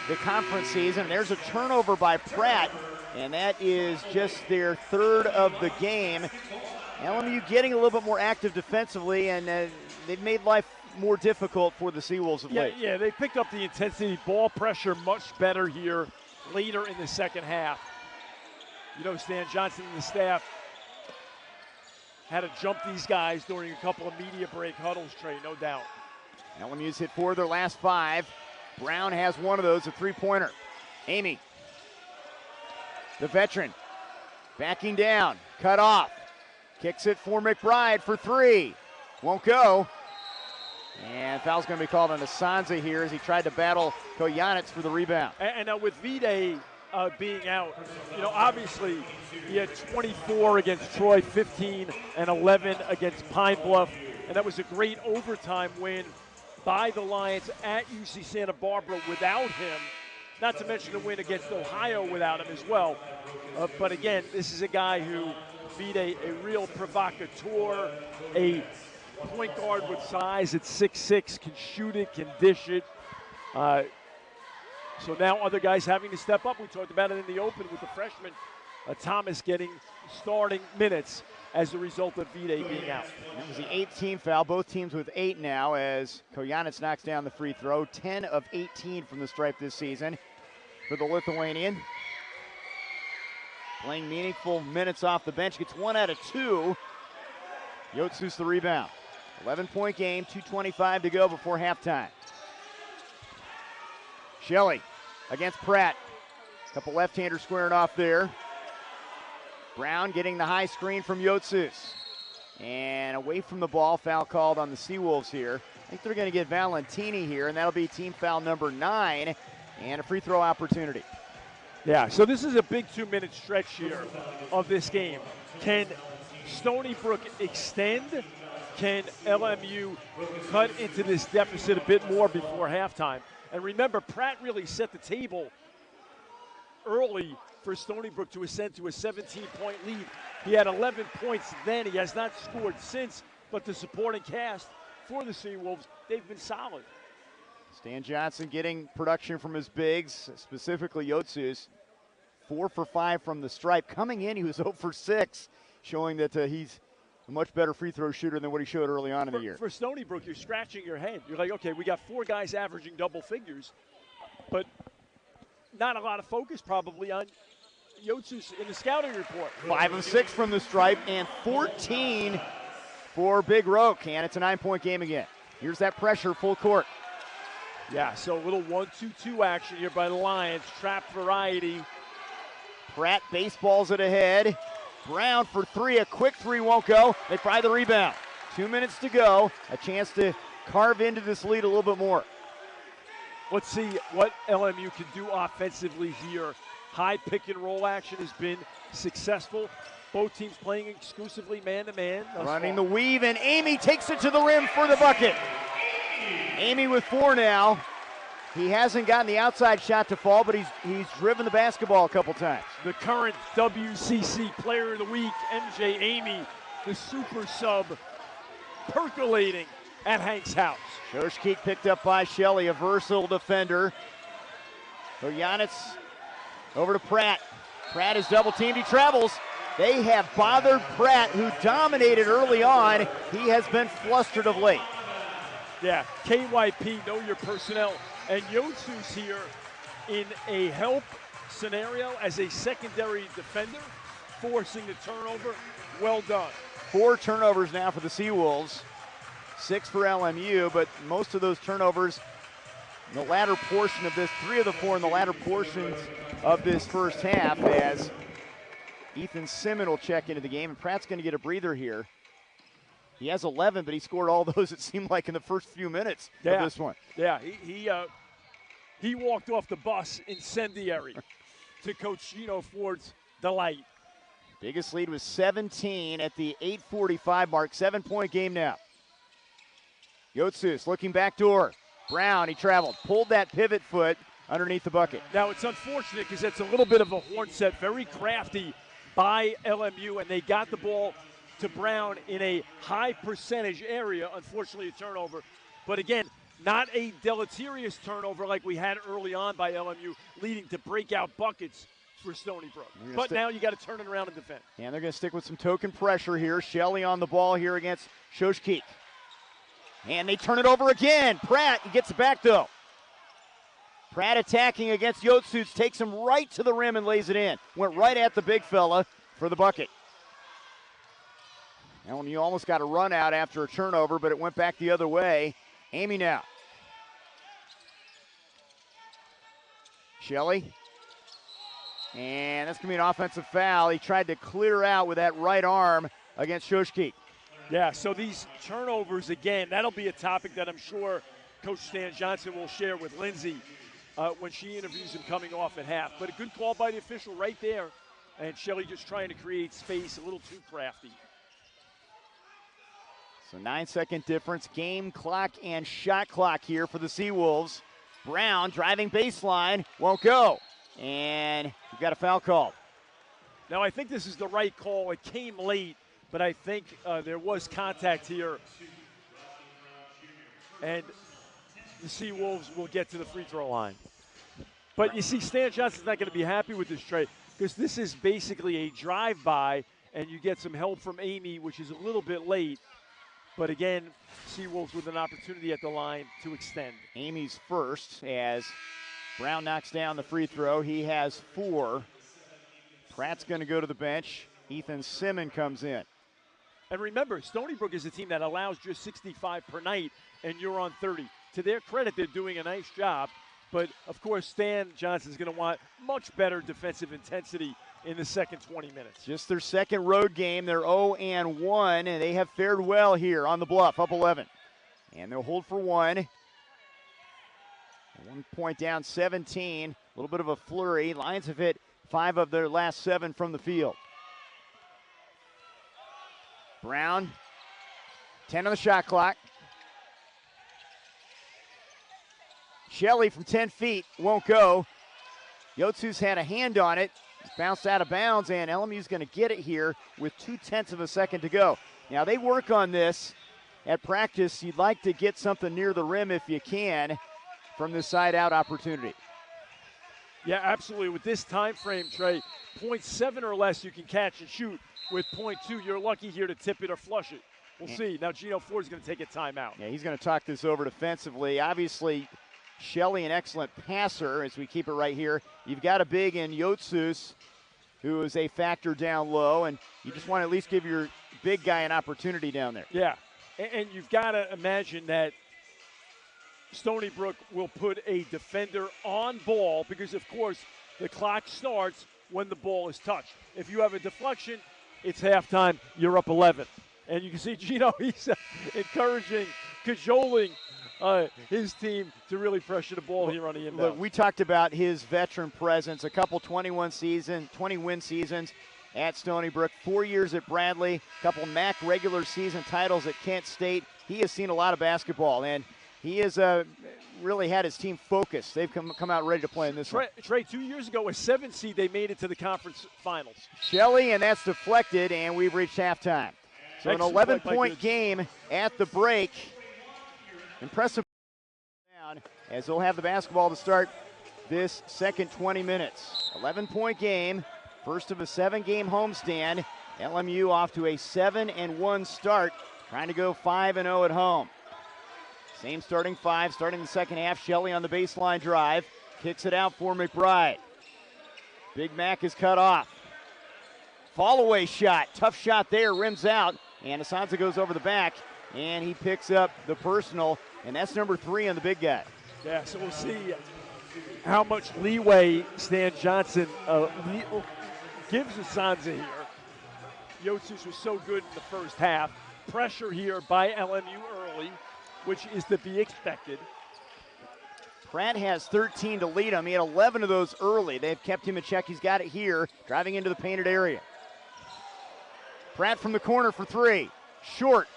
the conference season. There's a turnover by Pratt, and that is just their 3rd of the game. LMU getting a little bit more active defensively, and they've made life more difficult for the Seawolves of late. Yeah, they picked up the intensity, ball pressure much better here later in the second half. You know, Stan Johnson and the staff had to jump these guys during a couple of media break huddles, Trey, no doubt. LMU's hit 4 of their last 5. Brown has 1 of those, a 3-pointer. Amy, the veteran, backing down, cut off. Kicks it for McBride for 3. Won't go. And foul's going to be called on Asanza here as he tried to battle Koyanitz for the rebound. And now with Vide being out, you know, obviously he had 24 against Troy, 15 and 11 against Pine Bluff, and that was a great overtime win by the Lions at UC Santa Barbara without him, not to mention the win against Ohio without him as well. But again, this is a guy who Vide, a real provocateur, a point guard with size at 6'6", can shoot it, can dish it. So now other guys having to step up. We talked about it in the open with the freshman Thomas getting starting minutes as a result of Vide being out. That was the 8th team foul. Both teams with 8 now as Koyanitz knocks down the free throw. 10 of 18 from the stripe this season for the Lithuanian. Playing meaningful minutes off the bench. Gets 1 out of 2. Yotsu's the rebound. 11-point game, 2:25 to go before halftime. Shelley against Pratt. Couple left-handers squaring off there. Brown getting the high screen from Yotsus. And away from the ball, foul called on the Seawolves here. I think they're going to get Valentini here, and that'll be team foul number 9 and a free throw opportunity. Yeah, so this is a big 2-minute stretch here of this game. Can Stony Brook extend? Can LMU cut into this deficit a bit more before halftime? And remember, Pratt really set the table early for Stony Brook to ascend to a 17-point lead. He had 11 points then. He has not scored since, but the supporting cast for the Seawolves, they've been solid. Stan Johnson getting production from his bigs, specifically Yotsus. 4 for 5 from the stripe. Coming in, he was 0 for 6, showing that he's a much better free throw shooter than what he showed early on in the year. For Stony Brook, you're scratching your head. You're like, okay, we got 4 guys averaging double figures, but not a lot of focus probably on Yotsus in the scouting report. 5 of 6 from the stripe and 14 for Big Brook, and it's a 9-point game again. Here's that pressure, full court. Yeah, so a little 1-2-2 action here by the Lions. Trap variety. Pratt baseballs it ahead. Brown for 3, a quick 3 won't go. They try the rebound. 2 minutes to go, a chance to carve into this lead a little bit more. Let's see what LMU can do offensively here. High pick and roll action has been successful. Both teams playing exclusively man-to-man. Running the weave, and Amy takes it to the rim for the bucket. Amy with 4 now. He hasn't gotten the outside shot to fall, but he's driven the basketball a couple times. The current WCC Player of the Week, MJ Amy, the super sub, percolating at Hank's house. Shoshkeek picked up by Shelley, a versatile defender. Janitz over to Pratt. Pratt is double teamed, he travels. They have bothered Pratt, who dominated early on. He has been flustered of late. Yeah, KYP, know your personnel. And Yotsu's here in a help scenario as a secondary defender, forcing the turnover. Well done. 4 turnovers now for the Seawolves. 6 for LMU, but most of those turnovers in the latter portion of this, 3 of the 4 in the latter portions of this first half, as Ethan Simmon will check into the game, and Pratt's going to get a breather here. He has 11, but he scored all those, it seemed like, in the first few minutes of this one. Yeah, he walked off the bus incendiary to Coach Gino Ford's delight. Biggest lead was 17 at the 8:45 mark. 7-point game now. Yotsus looking back door. Brown, he traveled, pulled that pivot foot underneath the bucket. Now, it's unfortunate because it's a little bit of a horn set, very crafty by LMU, and they got the ball to Brown in a high percentage area. Unfortunately, a turnover. But again, not a deleterious turnover like we had early on by LMU, leading to breakout buckets for Stony Brook. But now you got to turn it around and defend. And they're going to stick with some token pressure here. Shelley on the ball here against Shoshkeek. And they turn it over again. Pratt, he gets it back though. Pratt attacking against Yotsuts, takes him right to the rim and lays it in. Went right at the big fella for the bucket. And you almost got a run out after a turnover, but it went back the other way. Amy now. Shelley. And that's going to be an offensive foul. He tried to clear out with that right arm against Shoshkeek. Yeah, so these turnovers, again, that'll be a topic that I'm sure Coach Stan Johnson will share with Lindsay when she interviews him coming off at half. But a good call by the official right there. And Shelley just trying to create space, a little too crafty. So 9-second difference, game clock and shot clock here for the Seawolves. Brown driving baseline, won't go. And we've got a foul call. Now I think this is the right call. It came late, but I think there was contact here. And the Seawolves will get to the free throw line. But you see, Stan Johnson's not going to be happy with this trade because this is basically a drive-by, and you get some help from Amy, which is a little bit late. But again, Seawolves with an opportunity at the line to extend. Amy's first as Brown knocks down the free throw. He has 4. Pratt's going to go to the bench. Ethan Simmon comes in. And remember, Stony Brook is a team that allows just 65 per night, and you're on 30. To their credit, they're doing a nice job. But, of course, Stan Johnson's going to want much better defensive intensity in the second 20 minutes. Just their second road game. They're 0-1, and they have fared well here on the Bluff, up 11. And they'll hold for 1. 1 point down, 17. A little bit of a flurry. Lions have hit 5 of their last 7 from the field. Brown, 10 on the shot clock. Shelley from 10 feet won't go. Yotsu's had a hand on it. Bounced out of bounds, and LMU's going to get it here with 0.2 of a second to go. Now, they work on this at practice. You'd like to get something near the rim if you can from this side-out opportunity. Yeah, absolutely. With this time frame, Trey, 0.7 or less you can catch and shoot. With 0.2, you're lucky here to tip it or flush it. We'll see. Now Gino Ford's going to take a timeout. Yeah, he's going to talk this over defensively. Obviously, Shelley, an excellent passer as we keep it right here. You've got a big in Yotsus, who is a factor down low, and you just want to at least give your big guy an opportunity down there. Yeah, and you've got to imagine that Stony Brook will put a defender on ball because, of course, the clock starts when the ball is touched. If you have a deflection, it's halftime, you're up 11. And you can see Gino, he's encouraging, cajoling his team to really pressure the ball here on the inbound. Look, we talked about his veteran presence, a couple 20-win seasons at Stony Brook, 4 years at Bradley, a couple MAC regular season titles at Kent State. He has seen a lot of basketball, and he has really had his team focused. They've come out ready to play in this one. Trey, 2 years ago, a 7 seed, they made it to the conference finals. Shelley, and that's deflected, and we've reached halftime. So an 11-point game at the break. Impressive down as they'll have the basketball to start this second 20 minutes. 11-point game, first of a 7-game homestand. LMU off to a 7-1 start, trying to go 5-0 at home. Same starting five, starting the second half. Shelley on the baseline drive, kicks it out for McBride. Big Mac is cut off. Fall-away shot, tough shot there, rims out, and Asanza goes over the back, and he picks up the personal, and that's number 3 on the big guy. Yeah, so we'll see how much leeway Stan Johnson gives Asanza here. Yotsus was so good in the first half. Pressure here by LMU early, which is to be expected. Pratt has 13 to lead him. He had 11 of those early. They've kept him in check. He's got it here, driving into the painted area. Pratt from the corner for 3. Short.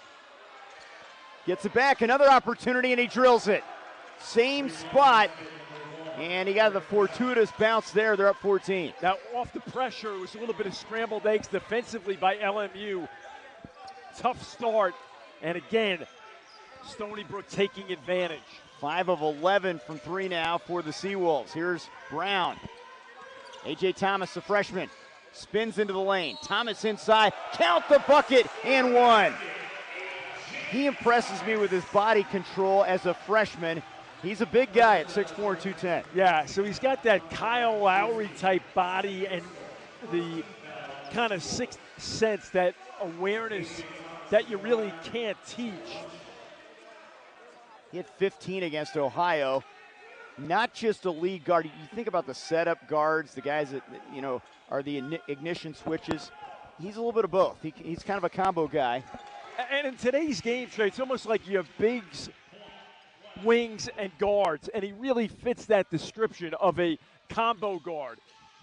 Gets it back, another opportunity, and he drills it. Same spot, and he got the fortuitous bounce there. They're up 14. Now, off the pressure, it was a little bit of scrambled eggs defensively by LMU. Tough start, and again, Stony Brook taking advantage. 5 of 11 from 3 now for the Seawolves. Here's Brown. A.J. Thomas, the freshman, spins into the lane. Thomas inside, count the bucket, and 1. He impresses me with his body control as a freshman. He's a big guy at 6'4", 210. Yeah, so he's got that Kyle Lowry type body and the kind of sixth sense, that awareness that you really can't teach. He had 15 against Ohio. Not just a lead guard. You think about the setup guards, the guys that, you know, are the ignition switches. He's a little bit of both. He's kind of a combo guy. And in today's game, Trey, it's almost like you have bigs, wings, and guards, and he really fits that description of a combo guard.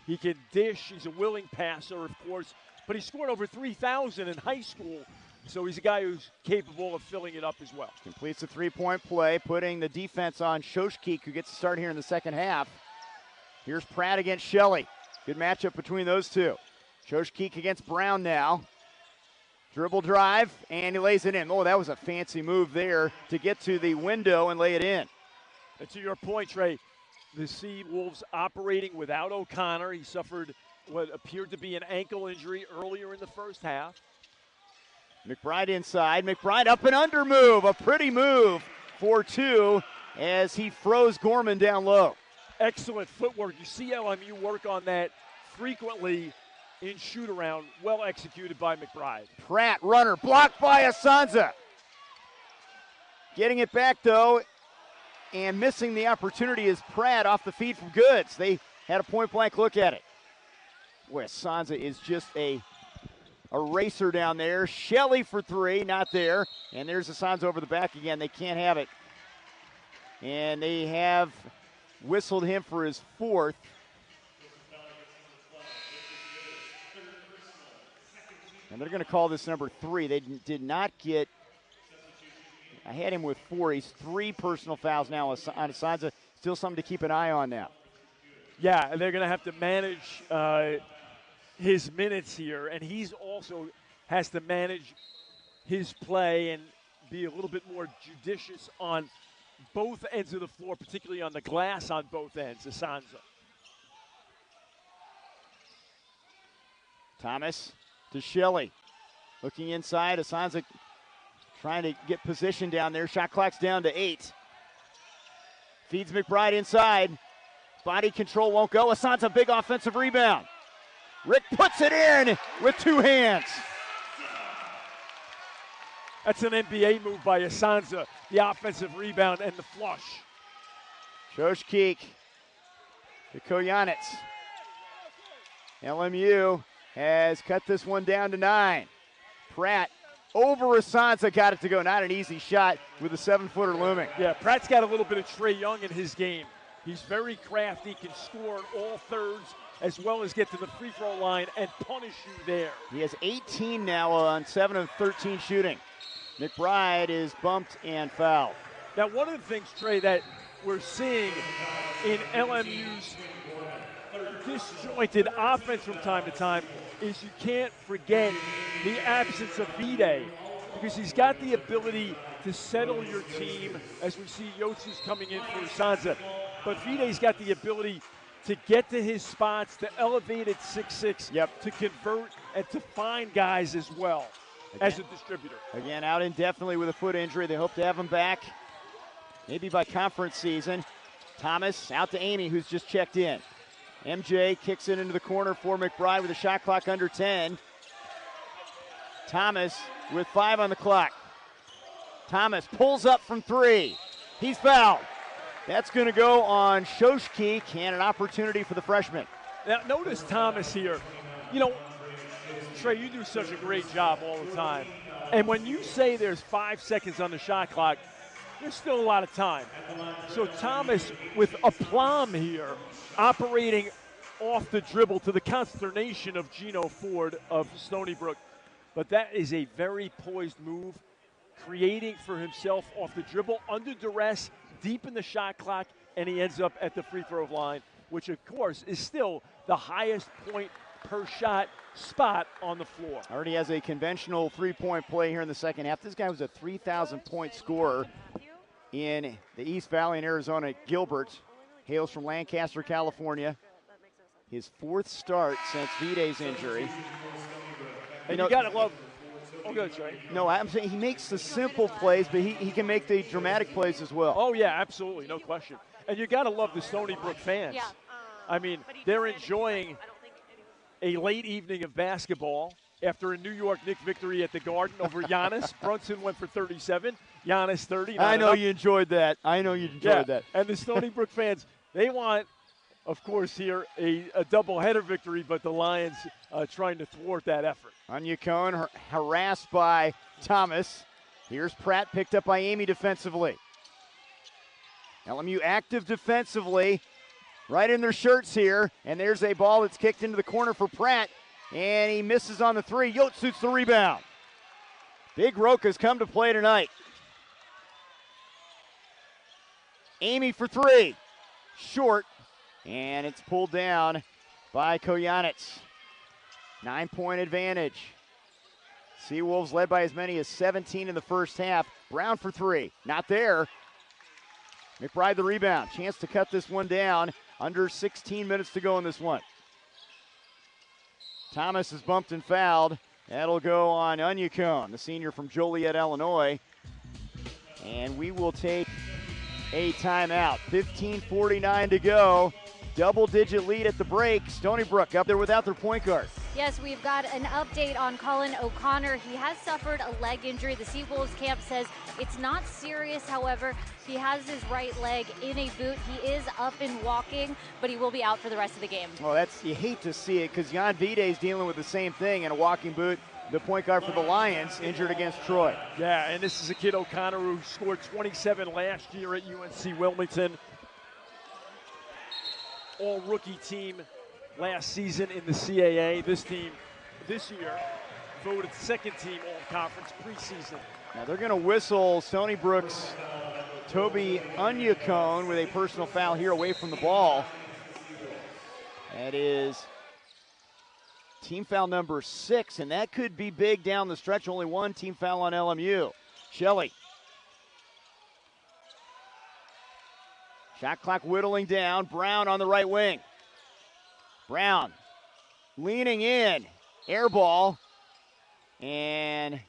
He can dish. He's a willing passer, of course, but he scored over 3,000 in high school, so he's a guy who's capable of filling it up as well. Completes a three-point play, putting the defense on Shoshkeek, who gets to start here in the second half. Here's Pratt against Shelley. Good matchup between those two. Shoshkeek against Brown now. Dribble drive, and he lays it in. Oh, that was a fancy move there to get to the window and lay it in. And to your point, Trey, the Seawolves operating without O'Connor. He suffered what appeared to be an ankle injury earlier in the first half. McBride inside. McBride up and under move. A pretty move for 2 as he froze Gorman down low. Excellent footwork. You see LMU work on that frequently in shoot-around. Well executed by McBride. Pratt, runner, blocked by Asanza. Getting it back, though, and missing the opportunity is Pratt off the feed from Goods. They had a point-blank look at it. Boy, Asanza is just a racer down there. Shelley for 3, not there. And there's Asanza over the back again. They can't have it. And they have whistled him for his 4th. And they're going to call this number 3. They did not get, I had him with 4. He's 3 personal fouls now on Asanza. Still something to keep an eye on now. Yeah, and they're going to have to manage his minutes here, and he's also has to manage his play and be a little bit more judicious on both ends of the floor, particularly on the glass on both ends, Asanza. Thomas to Shelley. Looking inside, Asanza trying to get position down there. Shot clock's down to 8. Feeds McBride inside. Body control won't go. Asanza, big offensive rebound. Rick puts it in with 2 hands. That's an NBA move by Asanza, the offensive rebound and the flush. Shoshkik to Koyanitz. LMU has cut this one down to 9. Pratt over Asanza, got it to go. Not an easy shot with a 7-footer looming. Yeah, Pratt's got a little bit of Trae Young in his game. He's very crafty, can score in all thirds, as well as get to the free throw line and punish you there. He has 18 now on 7 of 13 shooting. McBride is bumped and fouled. Now, one of the things, Trey, that we're seeing in LMU's disjointed offense from time to time is you can't forget the absence of Vide, because he's got the ability to settle your team, as we see Yotsi's coming in for Asanza. But Vide's got the ability to get to his spots, to elevate at 6'6", to convert and to find guys as well as a distributor. Again, out indefinitely with a foot injury. They hope to have him back maybe by conference season. Thomas out to Amy, who's just checked in. MJ kicks it into the corner for McBride with a shot clock under 10. Thomas with 5 on the clock. Thomas pulls up from 3. He's fouled. That's going to go on Shoshkik, and an opportunity for the freshman. Now, notice Thomas here. You know, Trey, you do such a great job all the time. And when you say there's 5 seconds on the shot clock, there's still a lot of time. So Thomas with aplomb here, operating off the dribble to the consternation of Gino Ford of Stony Brook. But that is a very poised move, creating for himself off the dribble, under duress, deep in the shot clock, and he ends up at the free throw line, which of course is still the highest point per shot spot on the floor. Already has a conventional three-point play here in the second half. This guy was a 3,000-point scorer in the East Valley in Arizona. Gilbert hails from Lancaster, California. His 4th start since Vide's injury. And you gotta love. Oh, good, Trey. No, I'm saying he makes the simple plays, but he can make the dramatic plays as well. Oh, yeah, absolutely, no question. And you got to love the Stony Brook fans. Yeah. I mean, they're enjoying a late evening of basketball after a New York Knicks victory at the Garden over Giannis. Brunson went for 37, Giannis 30. I know you enjoyed that. I know you enjoyed that. And the Stony Brook fans, they want, of course, here a doubleheader victory, but the Lions trying to thwart that effort. Anya Cohen harassed by Thomas. Here's Pratt, picked up by Amy defensively. LMU active defensively, right in their shirts here. And there's a ball that's kicked into the corner for Pratt, and he misses on the 3. Yotes shoots the rebound. Big Roca's come to play tonight. Amy for 3. Short, and it's pulled down by Koyanitz. 9-point advantage. Seawolves led by as many as 17 in the first half. Brown for 3. Not there. McBride the rebound. Chance to cut this one down. Under 16 minutes to go in this one. Thomas is bumped and fouled. That'll go on Onyekon, the senior from Joliet, Illinois. And we will take a timeout. 15:49 to go. Double-digit lead at the break. Stony Brook up there without their point guard. Yes, we've got an update on Colin O'Connor. He has suffered a leg injury. The Seawolves camp says it's not serious. However, he has his right leg in a boot. He is up and walking, but he will be out for the rest of the game. Well, you hate to see it, because Jan Vide is dealing with the same thing in a walking boot. The point guard for the Lions injured against Troy. Yeah, and this is a kid, O'Connor, who scored 27 last year at UNC Wilmington. All-rookie team last season in the CAA. This team this year voted second team all-conference preseason. Now they're going to whistle Stony Brook's Toby Onyekon with a personal foul here away from the ball. That is team foul number 6, and that could be big down the stretch. Only one team foul on LMU. Shelley. Shot clock whittling down. Brown on the right wing. Brown leaning in. Air ball. And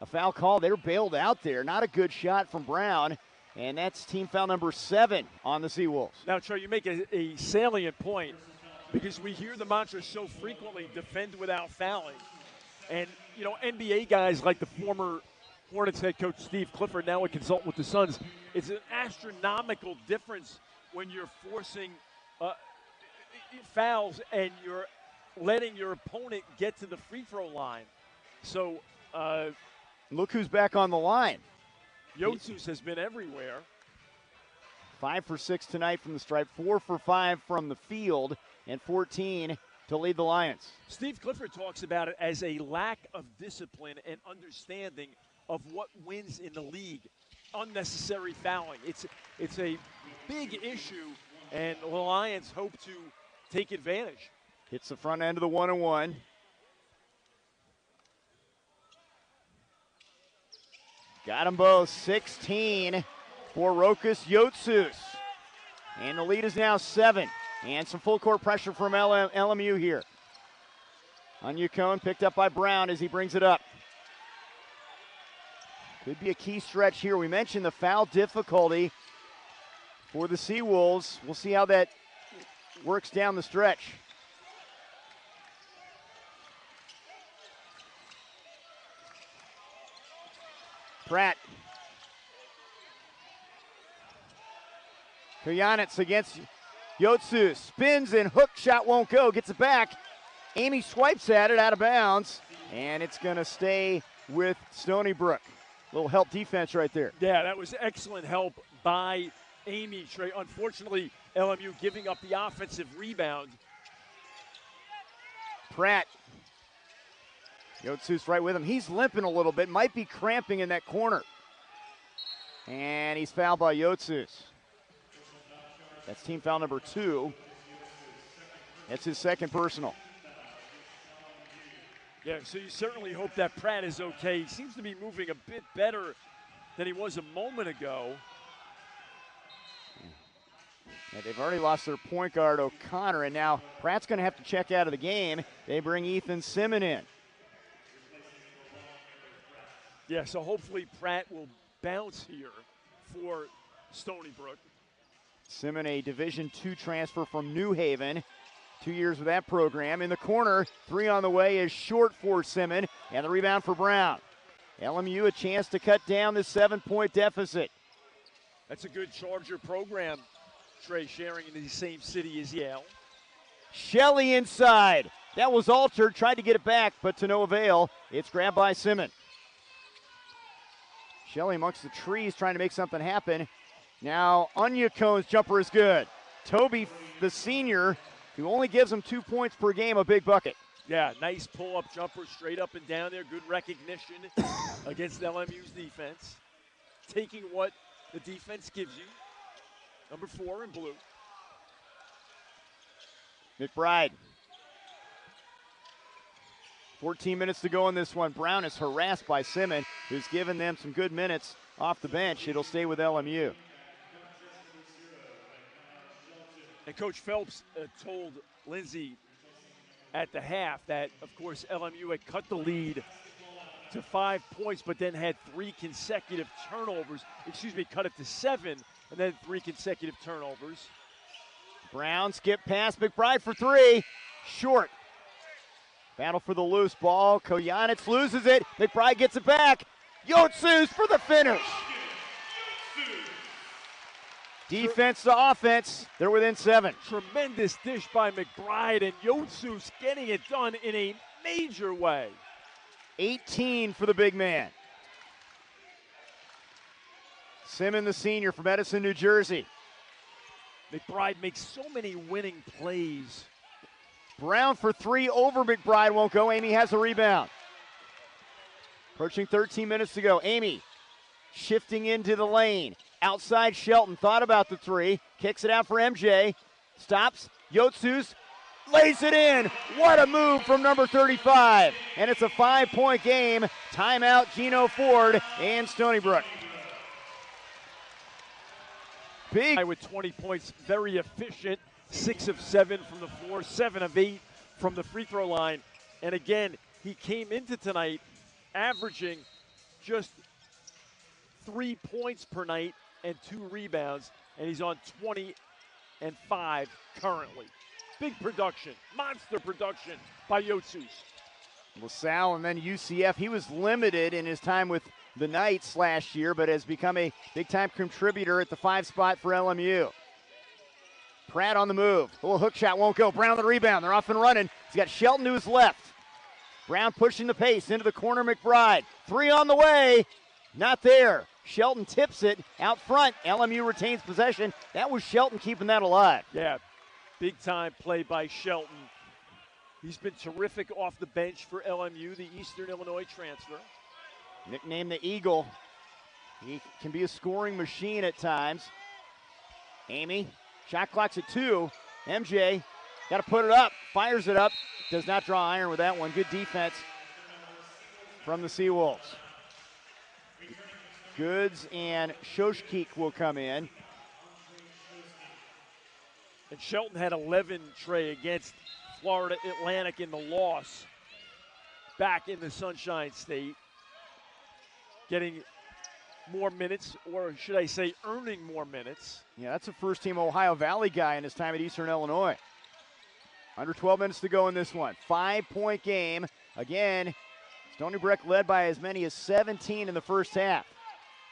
a foul call. They're bailed out there. Not a good shot from Brown. And that's team foul number 7 on the Seawolves. Now, Trey, you make a salient point because we hear the mantra so frequently, defend without fouling. And, you know, NBA guys like the former Hornets head coach Steve Clifford, now a consultant with the Suns, it's an astronomical difference when you're forcing fouls and you're letting your opponent get to the free throw line. So, look who's back on the line. Yotsus has been everywhere. 5 for 6 tonight from the stripe, 4 for 5 from the field, and 14 to lead the Lions. Steve Clifford talks about it as a lack of discipline and understanding of what wins in the league. Unnecessary fouling. It's a big issue, and the Lions hope to take advantage. Hits the front end of the 1-and-1. Got them both. 16 for Rokas Yotsus. And the lead is now 7. And some full court pressure from LMU here. Onyekon picked up by Brown as he brings it up. Could be a key stretch here. We mentioned the foul difficulty for the Seawolves. We'll see how that works down the stretch. Pratt. Koyanitz against Yotsu. Spins and hook shot won't go. Gets it back. Amy swipes at it out of bounds. And it's going to stay with Stony Brook. Little help defense right there. Yeah, that was excellent help by Amy, Trey. Unfortunately, LMU giving up the offensive rebound. Pratt. Yotsu's right with him. He's limping a little bit. Might be cramping in that corner. And he's fouled by Yotsus. That's team foul number 2. That's his second personal. Yeah, so you certainly hope that Pratt is okay. He seems to be moving a bit better than he was a moment ago. And they've already lost their point guard, O'Connor, and now Pratt's going to have to check out of the game. They bring Ethan Simmon in. Yeah, so hopefully Pratt will bounce here for Stony Brook. Simmon, a Division II transfer from New Haven. 2 years with that program. In the corner, 3 on the way is short for Simmon, and the rebound for Brown. LMU a chance to cut down the 7-point deficit. That's a good Charger program, Trey, sharing in the same city as Yale. Shelley inside. That was altered, tried to get it back, but to no avail. It's grabbed by Simmon. Shelley amongst the trees trying to make something happen. Now Onyekon's jumper is good. Toby, the senior, who only gives him 2 points per game, a big bucket. Yeah, nice pull-up jumper straight up and down there. Good recognition against LMU's defense. Taking what the defense gives you. Number 4 in blue. McBride. 14 minutes to go in this one. Brown is harassed by Simmon, who's given them some good minutes off the bench. It'll stay with LMU. And Coach Phelps told Lindsay at the half that, of course, LMU had cut the lead to 5 points, but then had 3 consecutive turnovers. Cut it to 7, and then 3 consecutive turnovers. Brown skip past McBride for 3. Short. Battle for the loose ball. Koyanitz loses it. McBride gets it back. Yotsus for the finish. Defense to offense. They're within 7. Tremendous dish by McBride, and Yotsus getting it done in a major way. 18 for the big man. Simmon, the senior from Edison, New Jersey. McBride makes so many winning plays. Brown for 3 over McBride won't go. Amy has a rebound. Approaching 13 minutes to go. Amy shifting into the lane. Outside Shelton, thought about the 3. Kicks it out for MJ. Stops. Yotsus lays it in. What a move from number 35. And it's a 5-point game. Timeout, Gino Ford and Stony Brook. Big with 20 points, very efficient. 6 of 7 from the floor, 7 of 8 from the free throw line. And again, he came into tonight averaging just 3 points per night and 2 rebounds, and he's on 20 and 5 currently. Big production, monster production by Yotsus. LaSalle and then UCF. He was limited in his time with the Knights last year, but has become a big-time contributor at the 5 spot for LMU. Pratt on the move. A little hook shot won't go. Brown the rebound. They're off and running. He's got Shelton to his left. Brown pushing the pace into the corner. McBride. 3 on the way. Not there. Shelton tips it out front. LMU retains possession. That was Shelton keeping that alive. Yeah, big-time play by Shelton. He's been terrific off the bench for LMU, the Eastern Illinois transfer. Nicknamed the Eagle. He can be a scoring machine at times. Amy, shot clock's at 2. MJ, got to put it up, fires it up. Does not draw iron with that one. Good defense from the Seawolves. Goods and Shoshkik will come in. And Shelton had 11, Trey, against Florida Atlantic in the loss back in the Sunshine State. Getting more minutes, or should I say earning more minutes. Yeah, that's a first-team Ohio Valley guy in his time at Eastern Illinois. Under 12 minutes to go in this one. 5-point game. Again, Stony Brook led by as many as 17 in the first half.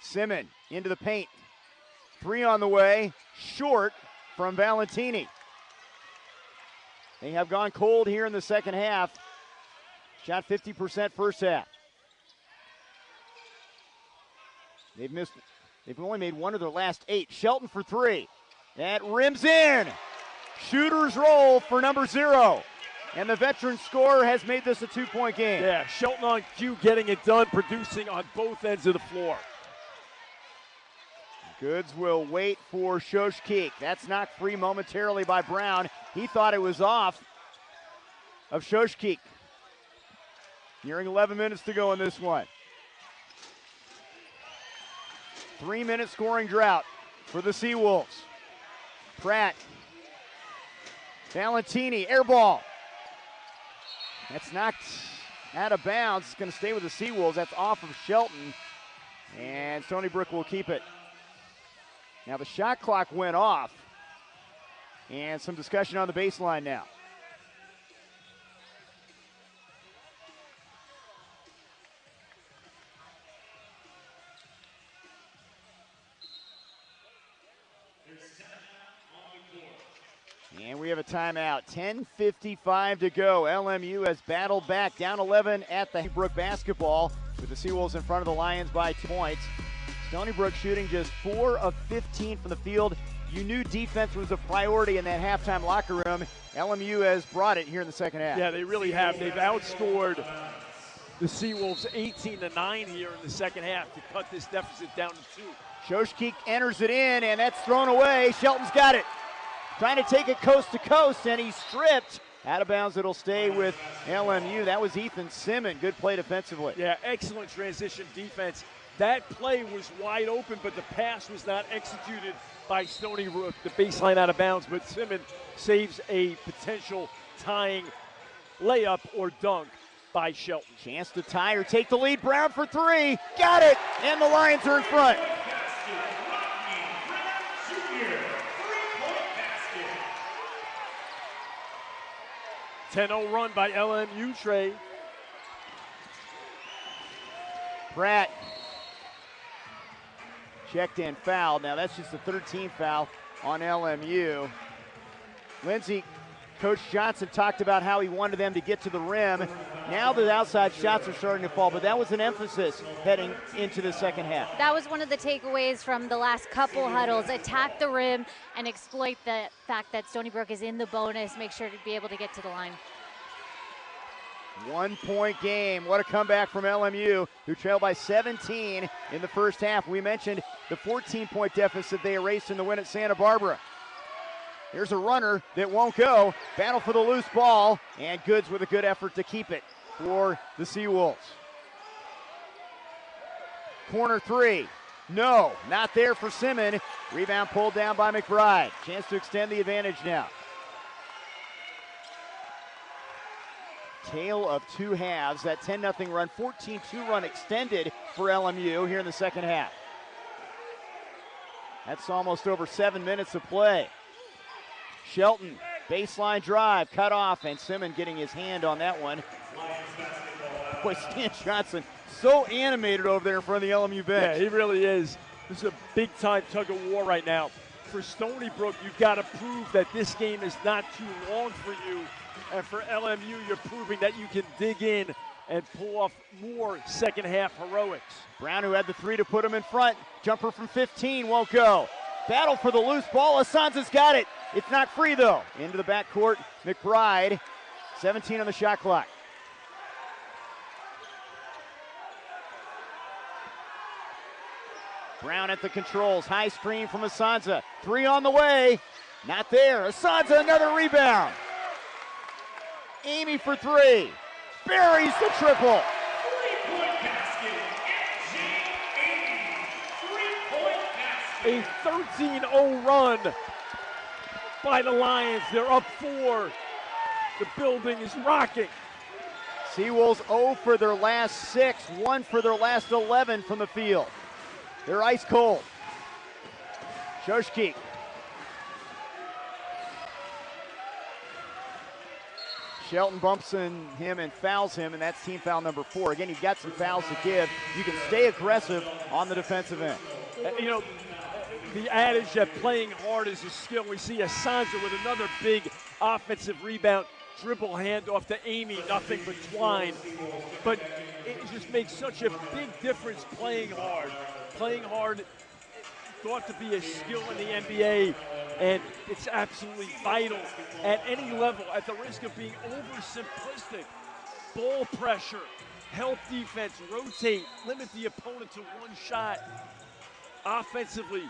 Simon into the paint. 3 on the way. Short from Valentini. They have gone cold here in the second half. Shot 50% first half. They've only made 1 of their last 8. Shelton for 3. That rims in. Shooter's roll for number 0. And the veteran scorer has made this a 2-point game. Yeah, Shelton on cue, getting it done, producing on both ends of the floor. Goods will wait for Shoshkik. That's knocked free momentarily by Brown. He thought it was off of Shoshkik. Nearing 11 minutes to go in this one. 3-minute scoring drought for the Seawolves. Pratt. Valentini, air ball. That's knocked out of bounds. It's going to stay with the Seawolves. That's off of Shelton. And Stony Brook will keep it. Now the shot clock went off. And some discussion on the baseline now. And we have a timeout. 10:55 to go. LMU has battled back, down 11 at the Brook basketball, with the Seawolves in front of the Lions by 2 points. Stony Brook shooting just 4 of 15 from the field. You knew defense was a priority in that halftime locker room. LMU has brought it here in the second half. Yeah, they really have. They've outscored the Seawolves 18-9 here in the second half to cut this deficit down to 2. Shoshkik enters it in, and that's thrown away. Shelton's got it. Trying to take it coast to coast, and he's stripped. Out of bounds, it'll stay with LMU. That was Ethan Simon. Good play defensively. Yeah, excellent transition defense. That play was wide open, but the pass was not executed by Stony Brook. The baseline out of bounds, but Simon saves a potential tying layup or dunk by Shelton. Chance to tie or take the lead. Brown for 3. Got it! And the Lions are in front. 10-0 run by LMU, Trey. Pratt checked and fouled. Now that's just the 13th foul on LMU. Lindsey, Coach Johnson talked about how he wanted them to get to the rim. Now the outside shots are starting to fall, but that was an emphasis heading into the second half. That was one of the takeaways from the last couple huddles. Attack the rim and exploit the fact that Stony Brook is in the bonus. Make sure to be able to get to the line. 1-point game. What a comeback from LMU, who trailed by 17 in the first half. We mentioned the 14-point deficit they erased in the win at Santa Barbara. Here's a runner that won't go. Battle for the loose ball, and Goods with a good effort to keep it for the Seawolves. Corner 3. No, not there for Simon. Rebound pulled down by McBride. Chance to extend the advantage now. Tale of two halves. That 10-0 run, 14-2 run extended for LMU here in the second half. That's almost over 7 minutes of play. Shelton, baseline drive, cut off, and Simmons getting his hand on that one. Boy, Stan Johnson so animated over there in front of the LMU bench. Yeah, he really is. This is a big-time tug of war right now. For Stony Brook, you've got to prove that this game is not too long for you. And for LMU, you're proving that you can dig in and pull off more second-half heroics. Brown, who had the three to put him in front. Jumper from 15 won't go. Battle for the loose ball. Asanza's got it. It's not free, though. Into the backcourt, McBride. 17 on the shot clock. Brown at the controls. High screen from Asanza. Three on the way. Not there. Asanza, another rebound. Amy for three. Buries the triple. A 13-0 run by the Lions. They're up 4. The building is rocking. Seawolves 0 for their last 6, 1 for their last 11 from the field. They're ice cold. Shoshki. Shelton bumps in him and fouls him, and that's team foul number 4. Again, you've got some fouls to give. You can stay aggressive on the defensive end. You know, the adage that playing hard is a skill. We see Asanza with another big offensive rebound. Dribble handoff to Amy, nothing but twine. But it just makes such a big difference playing hard. Playing hard thought to be a skill in the NBA, and it's absolutely vital at any level, at the risk of being oversimplistic. Ball pressure, help defense, rotate, limit the opponent to one shot. Offensively,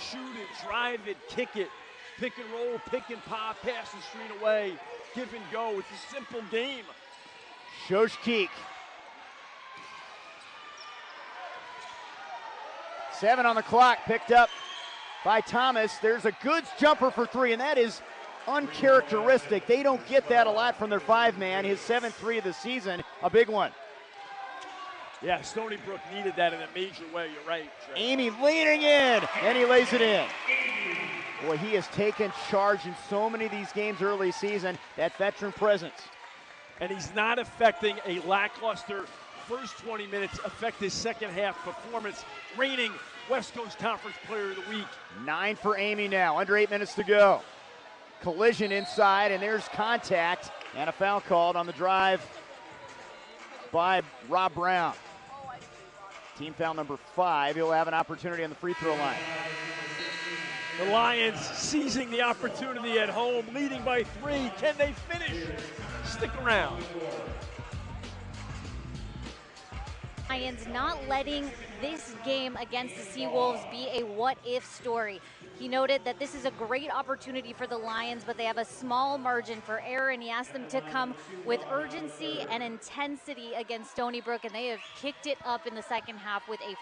shoot it, drive it, kick it, pick and roll, pick and pop, pass the screen away, give and go. It's a simple game. Shoshki. 7 on the clock, picked up by Thomas. There's a Goods jumper for 3, and that is uncharacteristic. They don't get that a lot from their 5-man. His 7th 3 of the season, a big one. Yeah, Stony Brook needed that in a major way. You're right, Trey. Amy leaning in, and he lays it in. Boy, he has taken charge in so many of these games early season, that veteran presence. And he's not affecting a lackluster first 20 minutes, affect his second half performance. Reigning West Coast Conference Player of the Week. 9 for Amy now, under 8 minutes to go. Collision inside, and there's contact, and a foul called on the drive by Rob Brown. Team foul number 5. He'll have an opportunity on the free throw line. The Lions seizing the opportunity at home, leading by 3. Can they finish? Stick around. Lions not letting this game against the Seawolves be a what-if story. He noted that this is a great opportunity for the Lions, but they have a small margin for error, and he asked them to come with urgency and intensity against Stony Brook, and they have kicked it up in the second half with a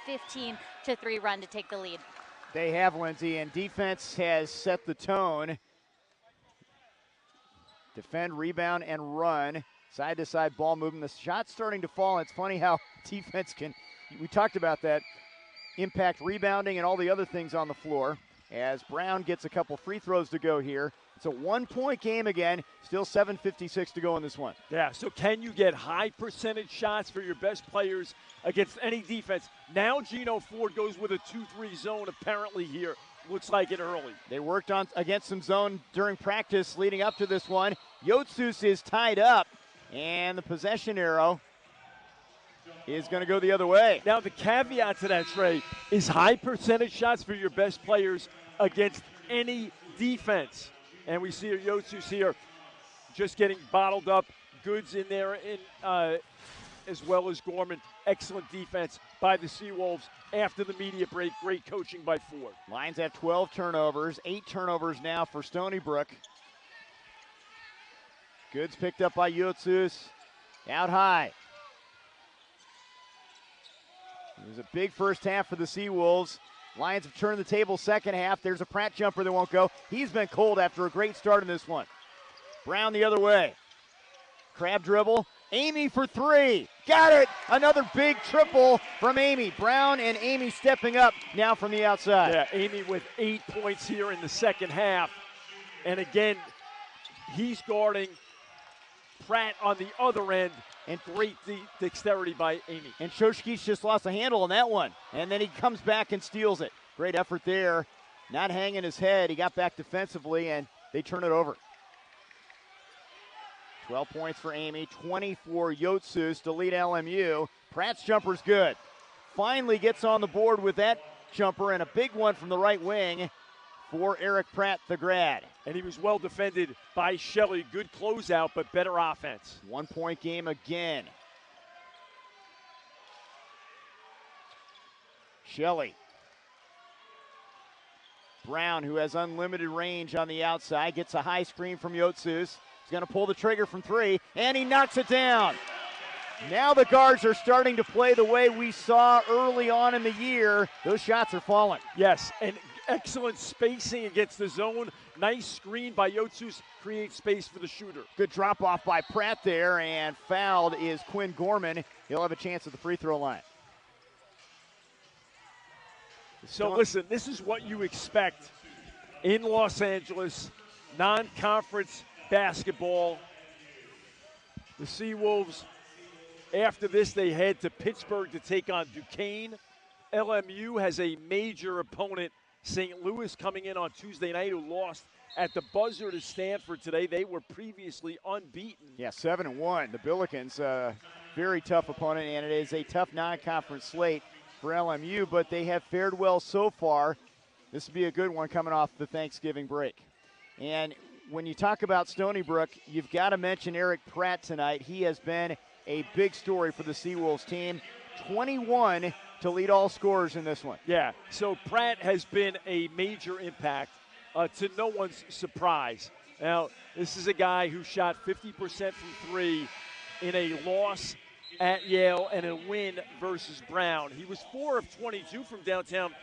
15-3 run to take the lead. They have, Lindsay, and defense has set the tone. Defend, rebound, and run. Side-to-side ball movement. The shot's starting to fall. It's funny how defense can, we talked about that, impact rebounding and all the other things on the floor. As Brown gets a couple free throws to go here. It's a 1-point game again. Still 7:56 to go in this one. Yeah, so can you get high percentage shots for your best players against any defense? Now Gino Ford goes with a 2-3 zone apparently here. Looks like it early. They worked on against some zone during practice leading up to this one. Yotsus is tied up, and the possession arrow is going to go the other way. Now the caveat to that, Trey, is high percentage shots for your best players against any defense. And we see Yotsus here just getting bottled up. Goods in there as well as Gorman. Excellent defense by the Seawolves after the media break. Great coaching by Ford. Lions have 12 turnovers, 8 turnovers now for Stony Brook. Goods picked up by Yotsus. Out high. It was a big first half for the Seawolves. Lions have turned the table second half. There's a Pratt jumper that won't go. He's been cold after a great start in this one. Brown the other way. Crab dribble. Amy for three. Got it. Another big triple from Amy. Brown and Amy stepping up now from the outside. Yeah, Amy with 8 points here in the second half. And again, he's guarding Pratt on the other end. And great dexterity by Amy. And Shoshki's just lost a handle on that one. And then he comes back and steals it. Great effort there. Not hanging his head. He got back defensively, and they turn it over. 12 points for Amy, 20 for Yotsus to lead LMU. Pratt's jumper's good. Finally gets on the board with that jumper, and a big one from the right wing for Eric Pratt, the grad. And he was well defended by Shelley. Good closeout, but better offense. 1 point game again. Shelley. Brown, who has unlimited range on the outside, gets a high screen from Yotsus. He's going to pull the trigger from three, and he knocks it down. Now the guards are starting to play the way we saw early on in the year. Those shots are falling. Yes, and excellent spacing against the zone. Nice screen by Yotsus, creates space for the shooter. Good drop off by Pratt there, and fouled is Quinn Gorman. He'll have a chance at the free throw line. So listen, this is what you expect in Los Angeles, non-conference basketball. The Seawolves, after this, they head to Pittsburgh to take on Duquesne. LMU has a major opponent, St. Louis, coming in on Tuesday night, who lost at the buzzer to Stanford today. They were previously unbeaten. Yeah, 7-1. The Billikens, very tough opponent, and it is a tough non-conference slate for LMU, but they have fared well so far. This will be a good one coming off the Thanksgiving break. And when you talk about Stony Brook, you've got to mention Eric Pratt tonight. He has been a big story for the Seawolves team. 21 to lead all scorers in this one. Yeah, so Pratt has been a major impact to no one's surprise. Now, this is a guy who shot 50% from three in a loss at Yale and a win versus Brown. He was 4 of 22 from downtown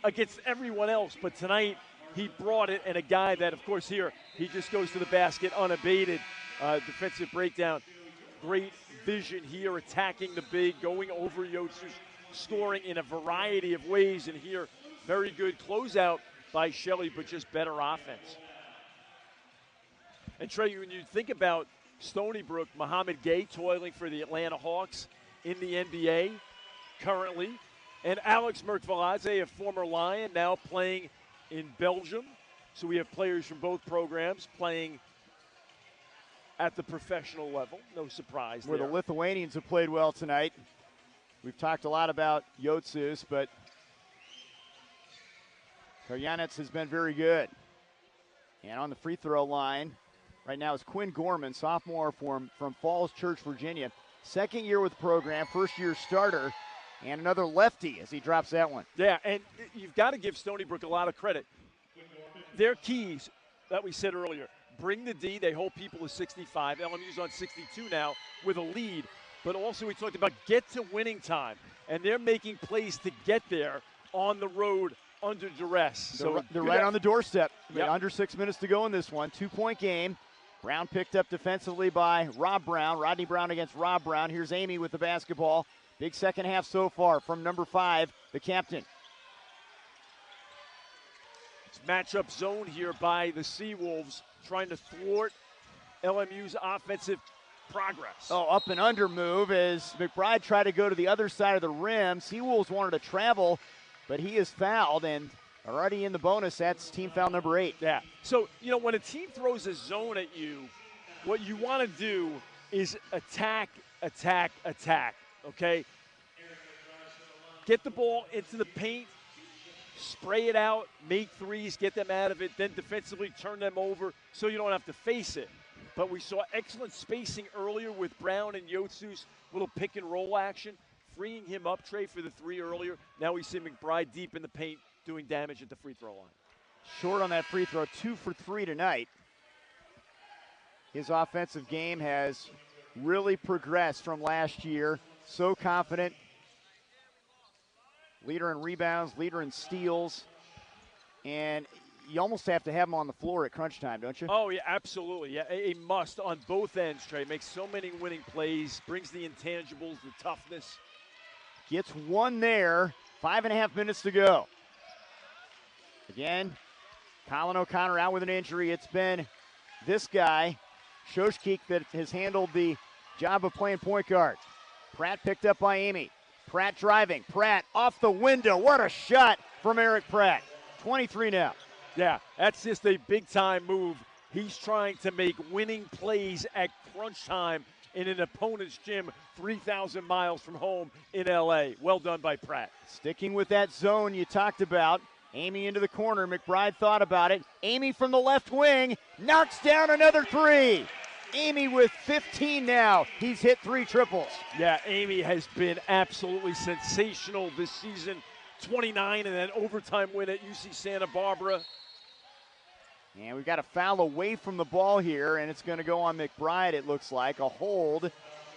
against everyone else, but tonight he brought it, and a guy that, of course, here, he just goes to the basket unabated. Defensive breakdown. Great vision here, attacking the big, going over Yotsus, scoring in a variety of ways, and here, very good closeout by Shelley, but just better offense. And Trey, when you think about Stony Brook, Mohamed Gay toiling for the Atlanta Hawks in the NBA currently, and Alex Merkvaladze, a former Lion, now playing in Belgium. So we have players from both programs playing at the professional level. No surprise where there. The Lithuanians have played well tonight. We've talked a lot about Yotsus, but Karjanets has been very good. And on the free throw line right now is Quinn Gorman, sophomore from Falls Church, Virginia. Second year with the program, first year starter, and another lefty as he drops that one. Yeah, and you've got to give Stony Brook a lot of credit. Their keys that we said earlier, bring the D, they hold people to 65. LMU's on 62 now with a lead. But also we talked about get to winning time. And they're making plays to get there on the road under duress. So they're right on the doorstep. Yep. Under 6 minutes to go in this one. 2-point game. Brown picked up defensively by Rob Brown. Rodney Brown against Rob Brown. Here's Amy with the basketball. Big second half so far from number 5, the captain. It's matchup zone here by the Seawolves, trying to thwart LMU's offensive progress. Oh, up and under move as McBride tried to go to the other side of the rim. Seawolves wanted to travel, but he is fouled, and already in the bonus, that's team foul number 8. Yeah. So, when a team throws a zone at you, what you want to do is attack, attack, attack, okay? Get the ball into the paint, spray it out, make threes, get them out of it, then defensively turn them over so you don't have to face it. But we saw excellent spacing earlier with Brown and Yotsus, little pick and roll action, freeing him up, Trey, for the three earlier. Now we see McBride deep in the paint doing damage at the free throw line. Short on that free throw, 2 for 3 tonight. His offensive game has really progressed from last year. So confident. Leader in rebounds, leader in steals. And you almost have to have him on the floor at crunch time, don't you? Oh, yeah, absolutely. Yeah, a must on both ends, Trey. Makes so many winning plays, brings the intangibles, the toughness. Gets one there, 5.5 minutes to go. Again, Colin O'Connor out with an injury. It's been this guy, Shoshkik, that has handled the job of playing point guard. Pratt picked up by Amy. Pratt driving. Pratt off the window. What a shot from Eric Pratt. 23 now. Yeah, that's just a big-time move. He's trying to make winning plays at crunch time in an opponent's gym 3,000 miles from home in L.A. Well done by Pratt. Sticking with that zone you talked about. Amy into the corner. McBride thought about it. Amy from the left wing knocks down another three. Amy with 15 now. He's hit 3 triples. Yeah, Amy has been absolutely sensational this season. 29 and then overtime win at UC Santa Barbara. And we've got a foul away from the ball here, and it's going to go on McBride, it looks like. A hold,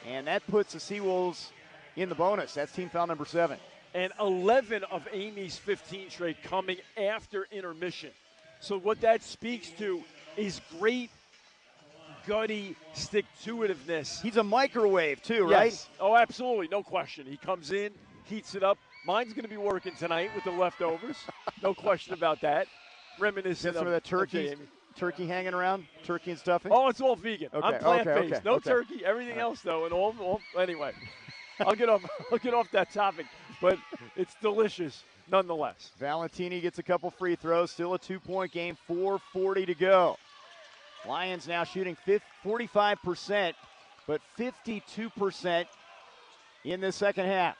and that puts the Seawolves in the bonus. That's team foul number 7. And 11 of Amy's 15 straight coming after intermission. So what that speaks to is great, gutty stick-to-itiveness. He's a microwave too, right? Yes. Oh, absolutely, no question. He comes in, heats it up. Mine's going to be working tonight with the leftovers. No question about that. Reminiscent of the turkey hanging around, turkey and stuffing. Oh, it's all vegan. Okay, I'm plant-based. okay, no turkey. Everything else though, and all. Anyway, I'll get off that topic, but it's delicious nonetheless. Valentini gets a couple free throws. Still a 2-point game. 4:40 to go. Lions now shooting 45%, but 52% in the second half.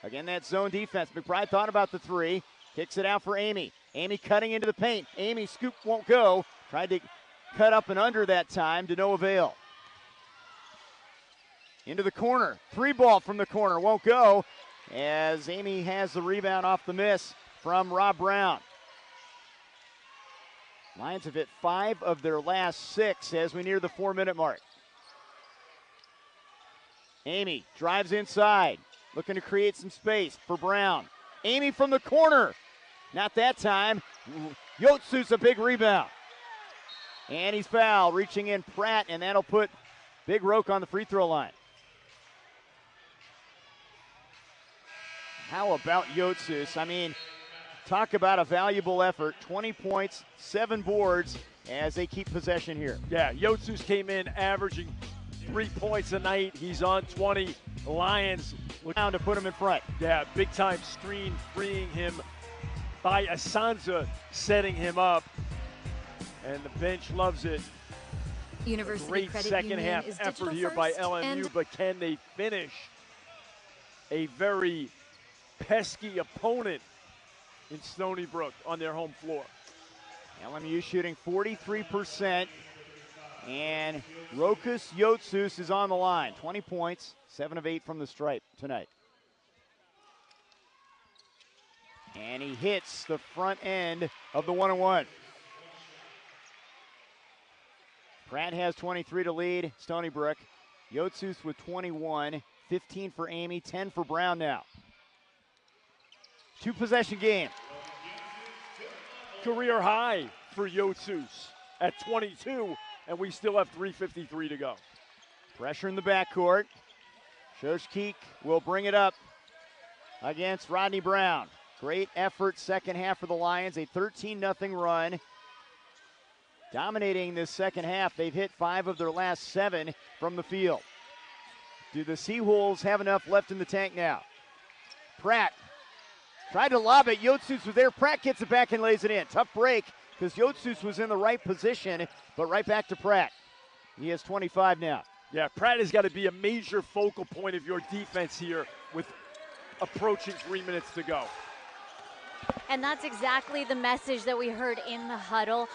Again, that zone defense. McBride thought about the 3. Kicks it out for Amy. Amy cutting into the paint. Amy scoop won't go. Tried to cut up and under that time to no avail. Into the corner. 3 ball from the corner. Won't go as Amy has the rebound off the miss from Rob Brown. Lions have hit 5 of their last 6 as we near the 4-minute mark. Amy drives inside. Looking to create some space for Brown. Amy from the corner. Not that time. Yotsu's a big rebound. And he's fouled, reaching in Pratt, and that'll put Big Roke on the free throw line. How about Yotsus? I mean, talk about a valuable effort. 20 points, 7 boards as they keep possession here. Yeah, Yotsus came in averaging 3 points a night. He's on 20. Lions look down to put him in front. Yeah, big-time screen freeing him by Asanza, setting him up. And the bench loves it. University Great Credit second Union half is effort digital here by first, LMU, but can they finish a very pesky opponent in Stony Brook on their home floor? LMU shooting 43%, and Rokas Yotsus is on the line. 20 points, 7 of 8 from the stripe tonight. And he hits the front end of the 1-on-1. Pratt has 23 to lead Stony Brook. Yotsus with 21, 15 for Amy, 10 for Brown now. 2-possession game. Career high for Yotsus at 22, and we still have 3:53 to go. Pressure in the backcourt. Shoshkik will bring it up against Rodney Brown. Great effort second half for the Lions, a 13-0 run. Dominating this second half, they've hit 5 of their last 7 from the field. Do the Seawolves have enough left in the tank now? Pratt tried to lob it. Yotsus was there. Pratt gets it back and lays it in. Tough break because Yotsus was in the right position, but right back to Pratt. He has 25 now. Yeah, Pratt has got to be a major focal point of your defense here with approaching 3 minutes to go. And that's exactly the message that we heard in the huddle.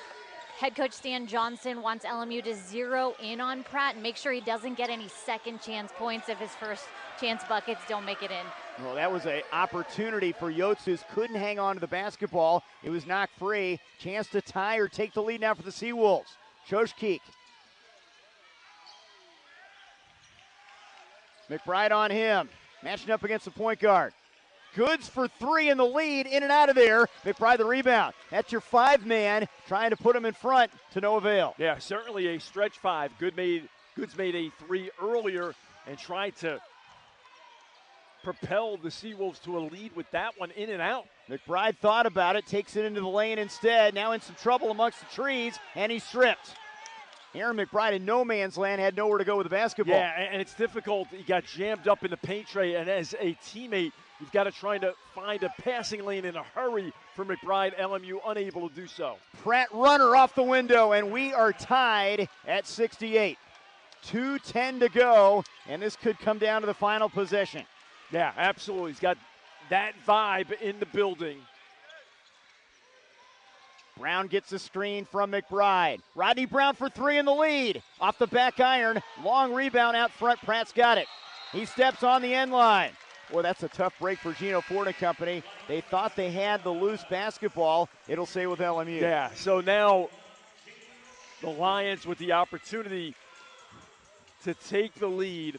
Head coach Stan Johnson wants LMU to zero in on Pratt and make sure he doesn't get any second chance points if his first chance buckets don't make it in. Well, that was an opportunity for Yotsus. Couldn't hang on to the basketball. It was knocked free. Chance to tie or take the lead now for the Seawolves. Shoshkik. McBride on him. Matching up against the point guard. Goods for three in the lead, in and out of there. McBride the rebound. That's your five-man trying to put him in front to no avail. Yeah, certainly a stretch five. Goods made a three earlier and tried to propel the Seawolves to a lead with that one in and out. McBride thought about it, takes it into the lane instead. Now in some trouble amongst the trees, and he's stripped. Aaron McBride in no man's land, had nowhere to go with the basketball. Yeah, and it's difficult. He got jammed up in the paint tray, and as a teammate, you've got to try to find a passing lane in a hurry for McBride. LMU unable to do so. Pratt runner off the window, and we are tied at 68. 2:10 to go, and this could come down to the final possession. Yeah, absolutely. He's got that vibe in the building. Brown gets a screen from McBride. Rodney Brown for three in the lead. Off the back iron. Long rebound out front. Pratt's got it. He steps on the end line. Boy, that's a tough break for Gino Ford and company. They thought they had the loose basketball. It'll stay with LMU. Yeah, so now the Lions with the opportunity to take the lead.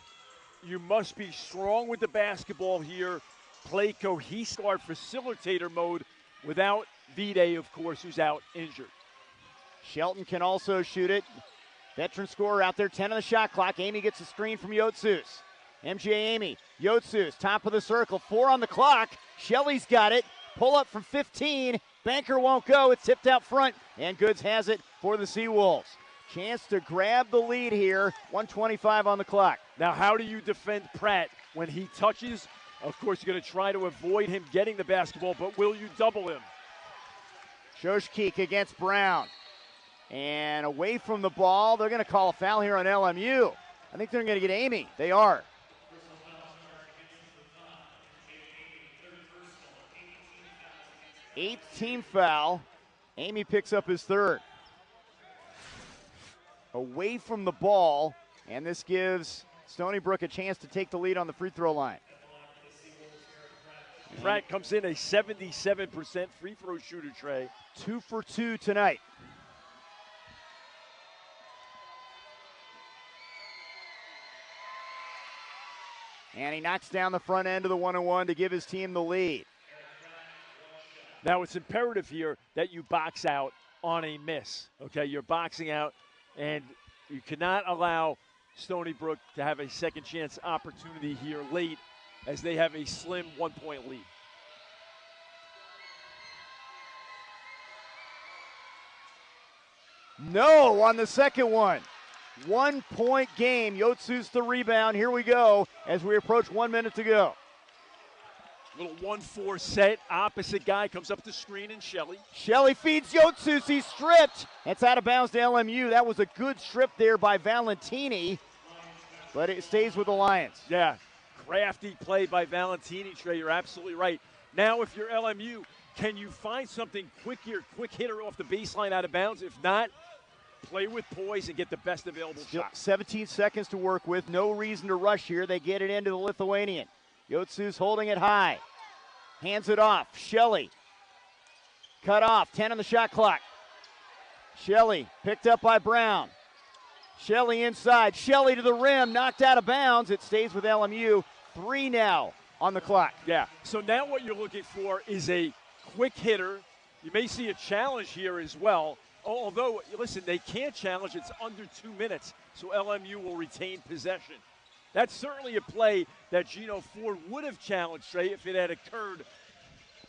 You must be strong with the basketball here. Play cohesive facilitator mode without Vide, of course, who's out injured. Shelton can also shoot it. Veteran scorer out there, 10 on the shot clock. Amy gets a screen from Yotsus. MJ Amy, Yotsus, top of the circle, 4 on the clock. Shelley's got it. Pull up from 15. Banker won't go. It's tipped out front, and Goods has it for the Seawolves. Chance to grab the lead here. 1:25 on the clock. Now, how do you defend Pratt when he touches? Of course, you're going to try to avoid him getting the basketball, but will you double him? Shoshkeek against Brown. And away from the ball, they're going to call a foul here on LMU. I think they're going to get Amy. They are. Eighth team foul. Amy picks up his third. Away from the ball, and this gives Stony Brook a chance to take the lead on the free throw line. Pratt comes in a 77% free throw shooter, Trey. 2 for 2 tonight. And he knocks down the front end of the 1-on-1 to give his team the lead. Now it's imperative here that you box out on a miss. Okay, you're boxing out, and you cannot allow Stony Brook to have a second chance opportunity here late as they have a slim 1-point lead. No on the second one. 1-point game. Yotsu's the rebound. Here we go as we approach 1 minute to go. Little 1-4 set. Opposite guy comes up the screen, and Shelley. Shelley feeds Yotsus. He's stripped. It's out of bounds to LMU. That was a good strip there by Valentini, but it stays with the Lions. Yeah, crafty play by Valentini, Trey. You're absolutely right. Now, if you're LMU, can you find something quick here, quick hitter off the baseline out of bounds? If not, play with poise and get the best available shot. 17 seconds to work with. No reason to rush here. They get it into the Lithuanian. Yotsu's holding it high. Hands it off. Shelley. Cut off. 10 on the shot clock. Shelley picked up by Brown. Shelley inside. Shelley to the rim. Knocked out of bounds. It stays with LMU. 3 now on the clock. Yeah. So now what you're looking for is a quick hitter. You may see a challenge here as well. Although, listen, they can't challenge. It's under 2 minutes. So LMU will retain possession. That's certainly a play that Gino Ford would have challenged, Trey, if it had occurred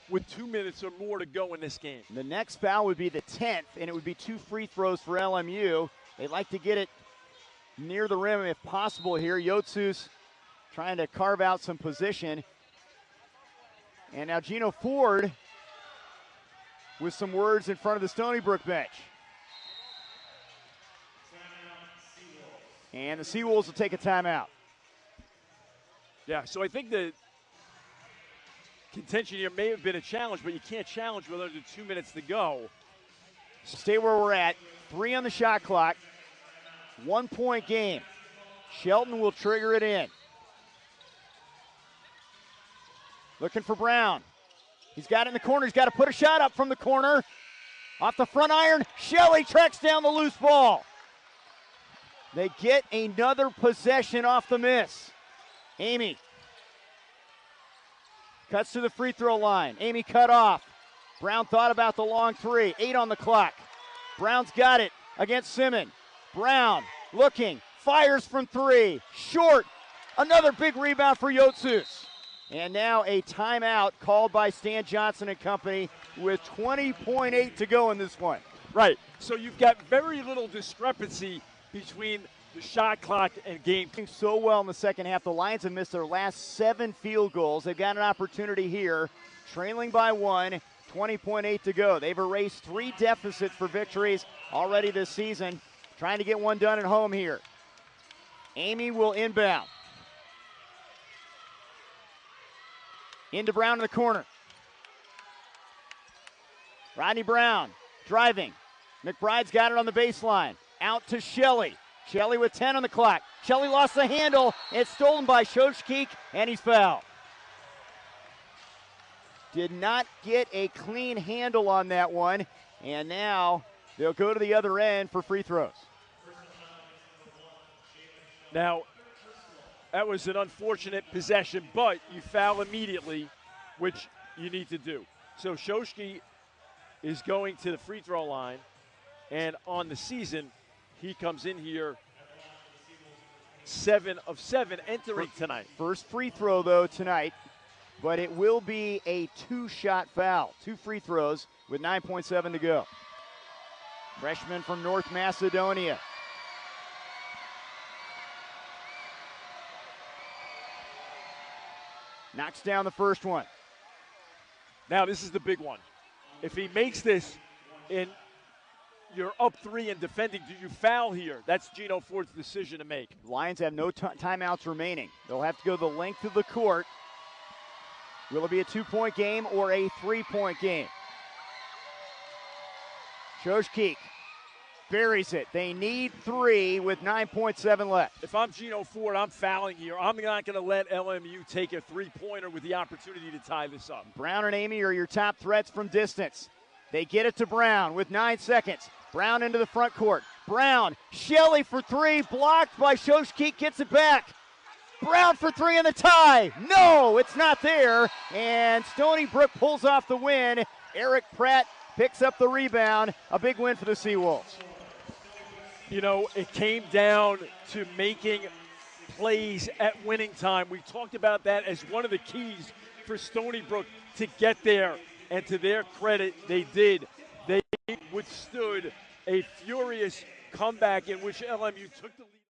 with 2 minutes or more to go in this game. The next foul would be the 10th, and it would be 2 free throws for LMU. They like to get it near the rim if possible here. Yotsus trying to carve out some position. And now Gino Ford with some words in front of the Stony Brook bench. And the Seawolves will take a timeout. Yeah, so I think the contention here may have been a challenge, but you can't challenge with under 2 minutes to go. Stay where we're at. 3 on the shot clock. 1-point game. Shelton will trigger it in. Looking for Brown. He's got it in the corner. He's got to put a shot up from the corner. Off the front iron. Shelley tracks down the loose ball. They get another possession off the miss. Amy. Cuts to the free throw line. Amy cut off. Brown thought about the long three. 8 on the clock. Brown's got it against Simmons. Brown looking. Fires from 3. Short. Another big rebound for Yotsus. And now a timeout called by Stan Johnson and company with 20.8 to go in this one. Right. So you've got very little discrepancy between the shot clock and game. So well in the second half. The Lions have missed their last 7 field goals. They've got an opportunity here. Trailing by 1. 20.8 to go. They've erased 3 deficits for victories already this season. Trying to get one done at home here. Amy will inbound. Into Brown in the corner. Rodney Brown driving. McBride's got it on the baseline. Out to Shelley. Shelley with 10 on the clock. Shelley lost the handle. It's stolen by Shoshkeek, and he's fouled. Did not get a clean handle on that one, and now they'll go to the other end for free throws. Now, that was an unfortunate possession, but you foul immediately, which you need to do. So Shoshke is going to the free throw line, and on the season, he comes in here 7 of 7 entering tonight. First free throw, though, tonight, but it will be a 2-shot foul. 2 free throws with 9.7 to go. Freshman from North Macedonia. Knocks down the first one. Now, this is the big one. If he makes this and you're up 3 and defending, do you foul here? That's Gino Ford's decision to make. Lions have no timeouts remaining. They'll have to go the length of the court. Will it be a 2-point game or a 3-point game? Shoshkeek buries it. They need 3 with 9.7 left. If I'm Gino Ford, I'm fouling here. I'm not going to let LMU take a 3-pointer with the opportunity to tie this up. Brown and Amy are your top threats from distance. They get it to Brown with 9 seconds. Brown into the front court. Brown, Shelley for 3, blocked by Shoshkeek, gets it back. Brown for 3 in the tie. No, it's not there. And Stony Brook pulls off the win. Eric Pratt picks up the rebound. A big win for the Seawolves. You know, it came down to making plays at winning time. We talked about that as one of the keys for Stony Brook to get there. And to their credit, they did. They withstood a furious comeback in which LMU took the lead.